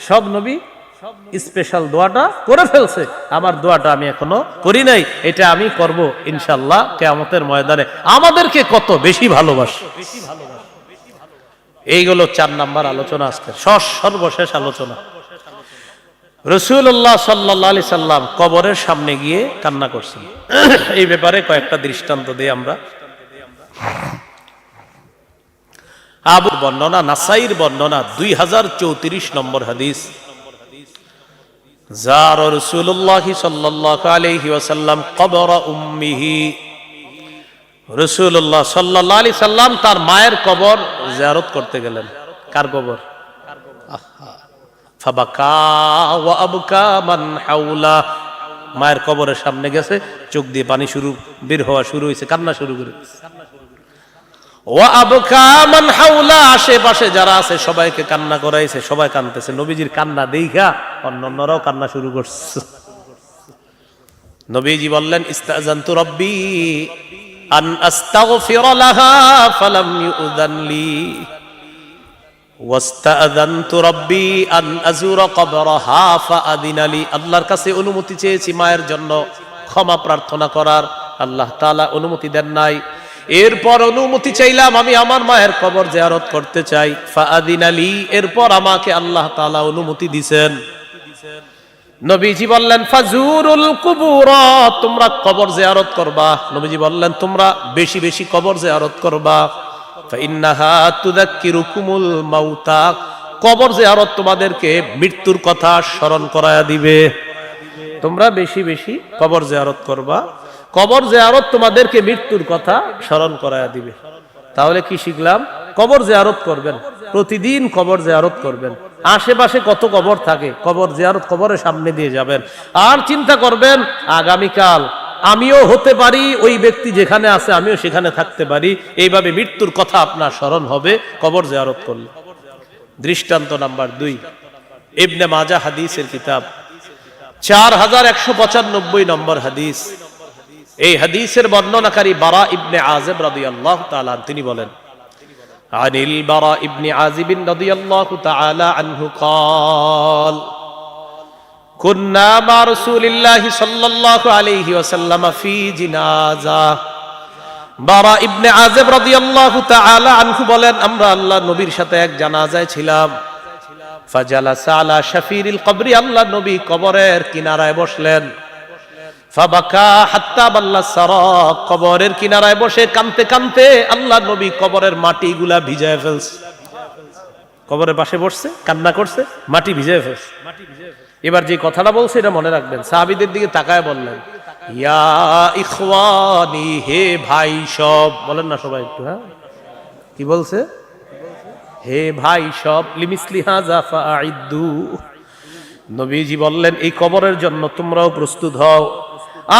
[SPEAKER 1] সব নবী স্পেশাল দোয়াটা করে ফেলছে, আমার দোয়াটা আমি এখনো করি নাই, এটা আমি করব ইনশাআল্লাহ কিয়ামতের ময়দানে। আমাদেরকে কত বেশি ভালোবাসে। এইগুলো 4 নাম্বার আলোচনা, আজকে সর্বশেষ আলোচনা। রাসূলুল্লাহ সাল্লাল্লাহু আলাইহি সাল্লাম কবরের সামনে গিয়ে কান্না করছেন। এই ব্যাপারে কয়েকটা দৃষ্টান্ত দিই আমরা। আবু বর্ণনা, নাসাইর বর্ণনা 2034 নম্বর হাদিস, যারা রাসূলুল্লাহ সাল্লাল্লাহু আলাইহি ওয়াসাল্লাম কবর উম্মিহি, রাসূলুল্লাহ সাল্লাল্লাহু আলাইহি সাল্লাম তার মায়ের কবর জিয়ারত করতে গেলেন। কার কবর? ফাবাকা ওয়া আবকা মান হাওলা, মায়ের কবরের সামনে গেছে, চোখ দিয়ে পানি বের হওয়া শুরু হয়েছে, কান্না শুরু করে। ওয়া আবকা মান হাওলা, আশেপাশে যারা আছে সবাইকে কান্না করাইছে, সবাই কাঁদতেছে। নবীজির কান্না দেখা অন্যান্যরাও কান্না শুরু করছে। নবীজি বললেন ইস্তাযানতু রাব্বি আন আস্তাগফির লাহা ফালাম ইউযান লি ওয়াস্তাযানতু রাব্বি আন আযুরা কবরাহা ফাআযিনা লি, আল্লাহর কাছে অনুমতি চেয়েছি মায়ের জন্য ক্ষমা প্রার্থনা করার, আল্লাহ তাআলা অনুমতি দেন নাই। এরপর অনুমতি চাইলাম আমি আমার মায়ের কবর জিয়ারত করতে চাই, ফাআযিনা লি, এরপর আমাকে আল্লাহ তাআলা অনুমতি দিবেন। নবীজি বললেন ফাজুরুল কুবুর, তোমরা কবর জিয়ারত করবা। নবীজি বললেন তোমরা বেশি বেশি কবর জিয়ারত করবা। ফাইন্নাহা তুযাক্কিরুকুমুল মাউতা, কবর জিয়ারত তোমাদেরকে মৃত্যুর কথা স্মরণ করায়া দিবে। তোমরা বেশি বেশি কবর জিয়ারত করবা, কবর জিয়ারত তোমাদেরকে মৃত্যুর কথা স্মরণ করায়া দিবে। তাহলে কি শিখলাম? কবর জিয়ারত করবেন, প্রতিদিন কবর জিয়ারত করবেন। আশেপাশে কত কবর থাকে, কবর জিয়ারত, কবরের সামনে দিয়ে যাবেন। আর চিন্তা করবেন আগামীকাল আমিও হতে পারি, ওই ব্যক্তি যেখানে আছে আমিও সেখানে থাকতে পারি। এইভাবে মৃত্যুর কথা আপনার স্মরণ হবে কবর জিয়ারত করলে। দৃষ্টান্ত নাম্বার 2, ইবনে মাজাহ হাদিসের কিতাব 4195 নম্বর হাদিস। এই হাদিসের বর্ণনাকারী বারা ইবনে আযিব রাদিয়াল্লাহু তাআলা, তিনি বলেন আনিল বারা ইবনে আযিব রাদিয়াল্লাহু তাআলা আনহু قال কুন্না মা রাসূলিল্লাহি সাল্লাল্লাহু আলাইহি ওয়াসাল্লাম ফি জিনাজা। বারা ইবনে আযিব রাদিয়াল্লাহু তাআলা আনহু বলেন আমরা আল্লাহর নবীর সাথে এক জানাজায় ছিলাম। ফাজালাসা আলা শাফিরিল কবরি, আল্লাহর নবী কবরের কিনারায় বসলেন। ফাবাকা হাত্তা বাল্লা সারাক, কবরের কিনারায় বসে কানতে কানতে আল্লাহ নবী কবরের মাটিগুলা ভিজায় ফেলছে। কবরের পাশে বসছে, কান্না করছে, মাটি ভিজায় ফেলছে। এবার যে কথাটা বলছে এটা মনে রাখবেন। সাহাবীদের দিকে তাকায় বললেন, ইয়া ইখওয়ানি, হে ভাই সব। বলেন না সবাই একটু, হ্যাঁ কি বলছে? হে ভাই সব, লিমিসলি হাযা ফাআইদু। নবীজি বললেন এই কবরের জন্য তোমরাও প্রস্তুত হও।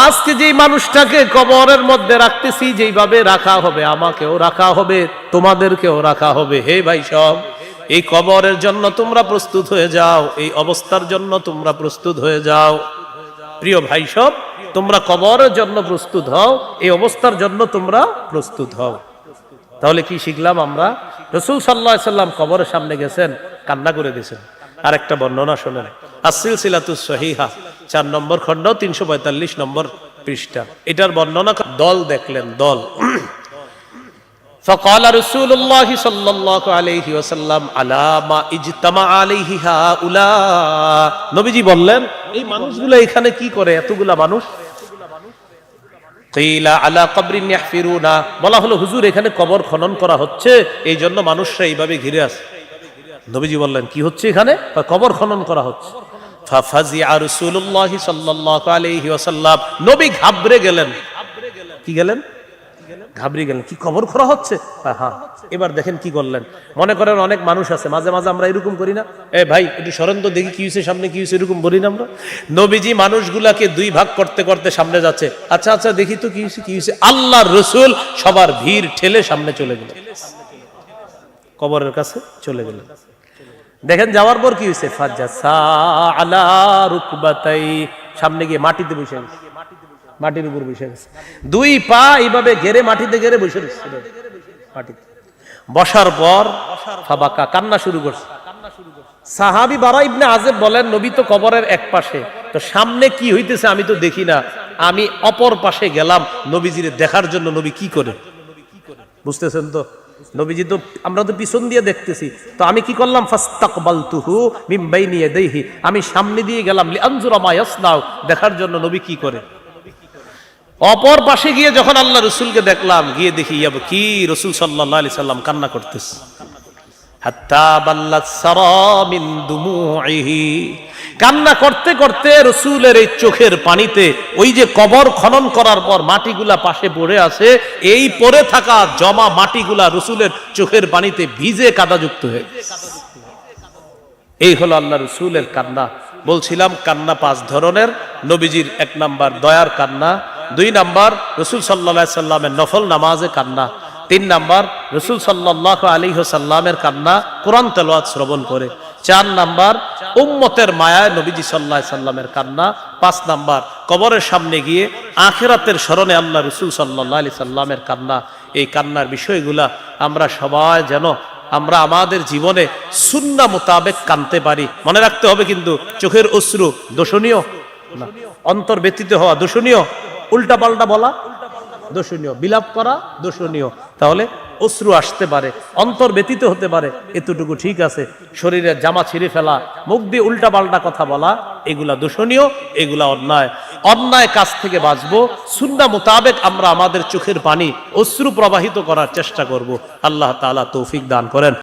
[SPEAKER 1] আজকে যেই মানুষটাকে কবরের মধ্যে রাখতেছি, যেইভাবে রাখা হবে আমাকেও রাখা হবে, তোমাদেরকেও রাখা হবে। হে ভাই সব, এই কবরের জন্য তোমরা প্রস্তুত হয়ে যাও, এই অবস্থার জন্য তোমরা প্রস্তুত হয়ে যাও। প্রিয় ভাই সব, তোমরা কবরের জন্য প্রস্তুত হও, এই অবস্থার জন্য তোমরা প্রস্তুত হও। তাহলে কি শিখলাম আমরা? রাসূল সাল্লাল্লাহু আলাইহি সাল্লাম কবরের সামনে গেছেন, কান্না করে দিয়েছেন। আর একটা বর্ণনা শোনেন, আস-সিলসিলাতুস সহিহা 4 নম্বর খণ্ড 345 নম্বর পৃষ্ঠা। এটার বর্ণনা দল দেখলেন, দল। فقال رسول الله صلى الله عليه وسلم على ما اجتمع عليه هؤلاء, নবীজি বললেন এই মানুষগুলো এখানে কি করে, এতগুলা মানুষ? কিলা আলা কবরিন ইয়াহফিরুনা, বলা হলো হুজুর এখানে কবর খনন করা হচ্ছে, এই জন্য মানুষরা এইভাবে ঘিরে আছে। নবীজি বললেন কি হচ্ছে এখানে? কবর খনন করা হচ্ছে। ফাফাজিআ রাসূলুল্লাহ সাল্লাল্লাহু আলাইহি ওয়াসাল্লাম, নবী ঘাবড়ে গেলেন। কি গেলেন? ঘাবড়ে গেলেন। কি কবর খোঁড়া হচ্ছে? হ্যাঁ। এবার দেখেন কি করলেন। মনে করেন অনেক মানুষ আছে, মাঝে মাঝে আমরা এরকম করি না, এ ভাই একটু সরেন তো দেখি কি হয়েছে, সামনে কি হয়েছে, এরকম বলি না আমরা? নবীজি মানুষগুলাকে 2 ভাগ করতে করতে সামনে যাচ্ছে। আচ্ছা আচ্ছা দেখি তো কি হয়েছে, কি হয়েছে। আল্লাহর রাসূল সবার ভিড় ঠেলে সামনে চলে গেলেন, কবরের কাছে চলে গেলেন। দেখেন যাওয়ার পর কি হয়েছে, ফাজাসা আলা রুকবাতাই, সামনে গিয়ে মাটিতে বসে গেছে, মাটির উপর বসে গেছে। 2 পা এইভাবে ঘেরে মাটিতে ঘেরে বসে গেছে মাটিতে। বসার পর ফাবাকা, কান্না শুরু করছে। সাহাবী বারা ইবনে আযিব বলেন নবী তো কবরের এক পাশে, তো সামনে কি হইতেছে আমি তো দেখি না, আমি অপর পাশে গেলাম নবীজিরে দেখার জন্য। নবী কি করে, বুঝতেছেন তো? নবীজি তো, আমরা তো পিছন দিয়ে দেখতেছি, তো আমি কি করলাম, ফাস্তাকবালতুহু মিন বাইনি ইয়াদাইহি, আমি সামনে দিয়ে গেলাম লিআনজুরা মা ইয়াসনাউ, দেখার জন্য নবী কি করে। অপর পাশে গিয়ে যখন আল্লাহ রাসূলকে দেখলাম, গিয়ে দেখি ইয়াবকি, রাসূল সাল্লাল্লাহু আলাইহি সাল্লাম কান্না করতেছে। হাত্তা বাল্লাত সারা মিন দুমুইহি, কান্না করতে করতে রাসূলের এই চোখের পানিতে ওই যে কবর খনন করার পর মাটিগুলা পাশে পড়ে আছে, এই পড়ে থাকা জমা মাটিগুলা রাসূলের চোখের পানিতে ভিজে কাদাযুক্ত হয়ে গেছে। এই হলো আল্লাহ রাসূলের কান্না। বলছিলাম কান্না 5 ধরনের। নবীজির 1 নাম্বার দয়ার কান্না, 2 নাম্বার রাসূল সাল্লাল্লাহু আলাইহি সাল্লামের নফল নামাজে কান্না, 3 নাম্বার রাসূল সাল্লাল্লাহু আলাইহি ওয়াসাল্লামের কান্না কোরআন তেলাওয়াত শ্রবণ করে, 4 নাম্বার উম্মতের মায়ায় নবীজি সাল্লাল্লাহু আলাইহি সাল্লামের কান্না, 5 নাম্বার কবরের সামনে গিয়ে আখিরাতের স্মরণে আল্লাহ রাসূল সাল্লাল্লাহু আলাইহি সাল্লামের কান্না। এই কান্নার বিষয়গুলা আমরা সবাই যেন আমরা আমাদের জীবনে সুন্নাহ মোতাবেক কানতে পারি। মনে রাখতে হবে কিন্তু চোখের অশ্রু দোষণীয় না, অন্তর ব্যতীত হওয়া দোষণীয়, উল্টা পাল্টা বলা দোষণীয়, বিলাপ করা দোষণীয়। তাহলে অশ্রু আসতে পারে, অন্তর ব্যতীত হতে পারে, এতটুকু ঠিক আছে। শরীরের জামা ছিঁড়ে ফেলা, মুখ দিয়ে উল্টা পাল্টা কথা বলা, এগুলা দোষণীয়, এগুলা অন্যায়। অন্যায় কাজ থেকে বাঁচবো, সুন্নাহ মোতাবেক আমরা আমাদের চোখের পানি অশ্রু প্রবাহিত করার চেষ্টা করব। আল্লাহ তাআলা তৌফিক দান করেন।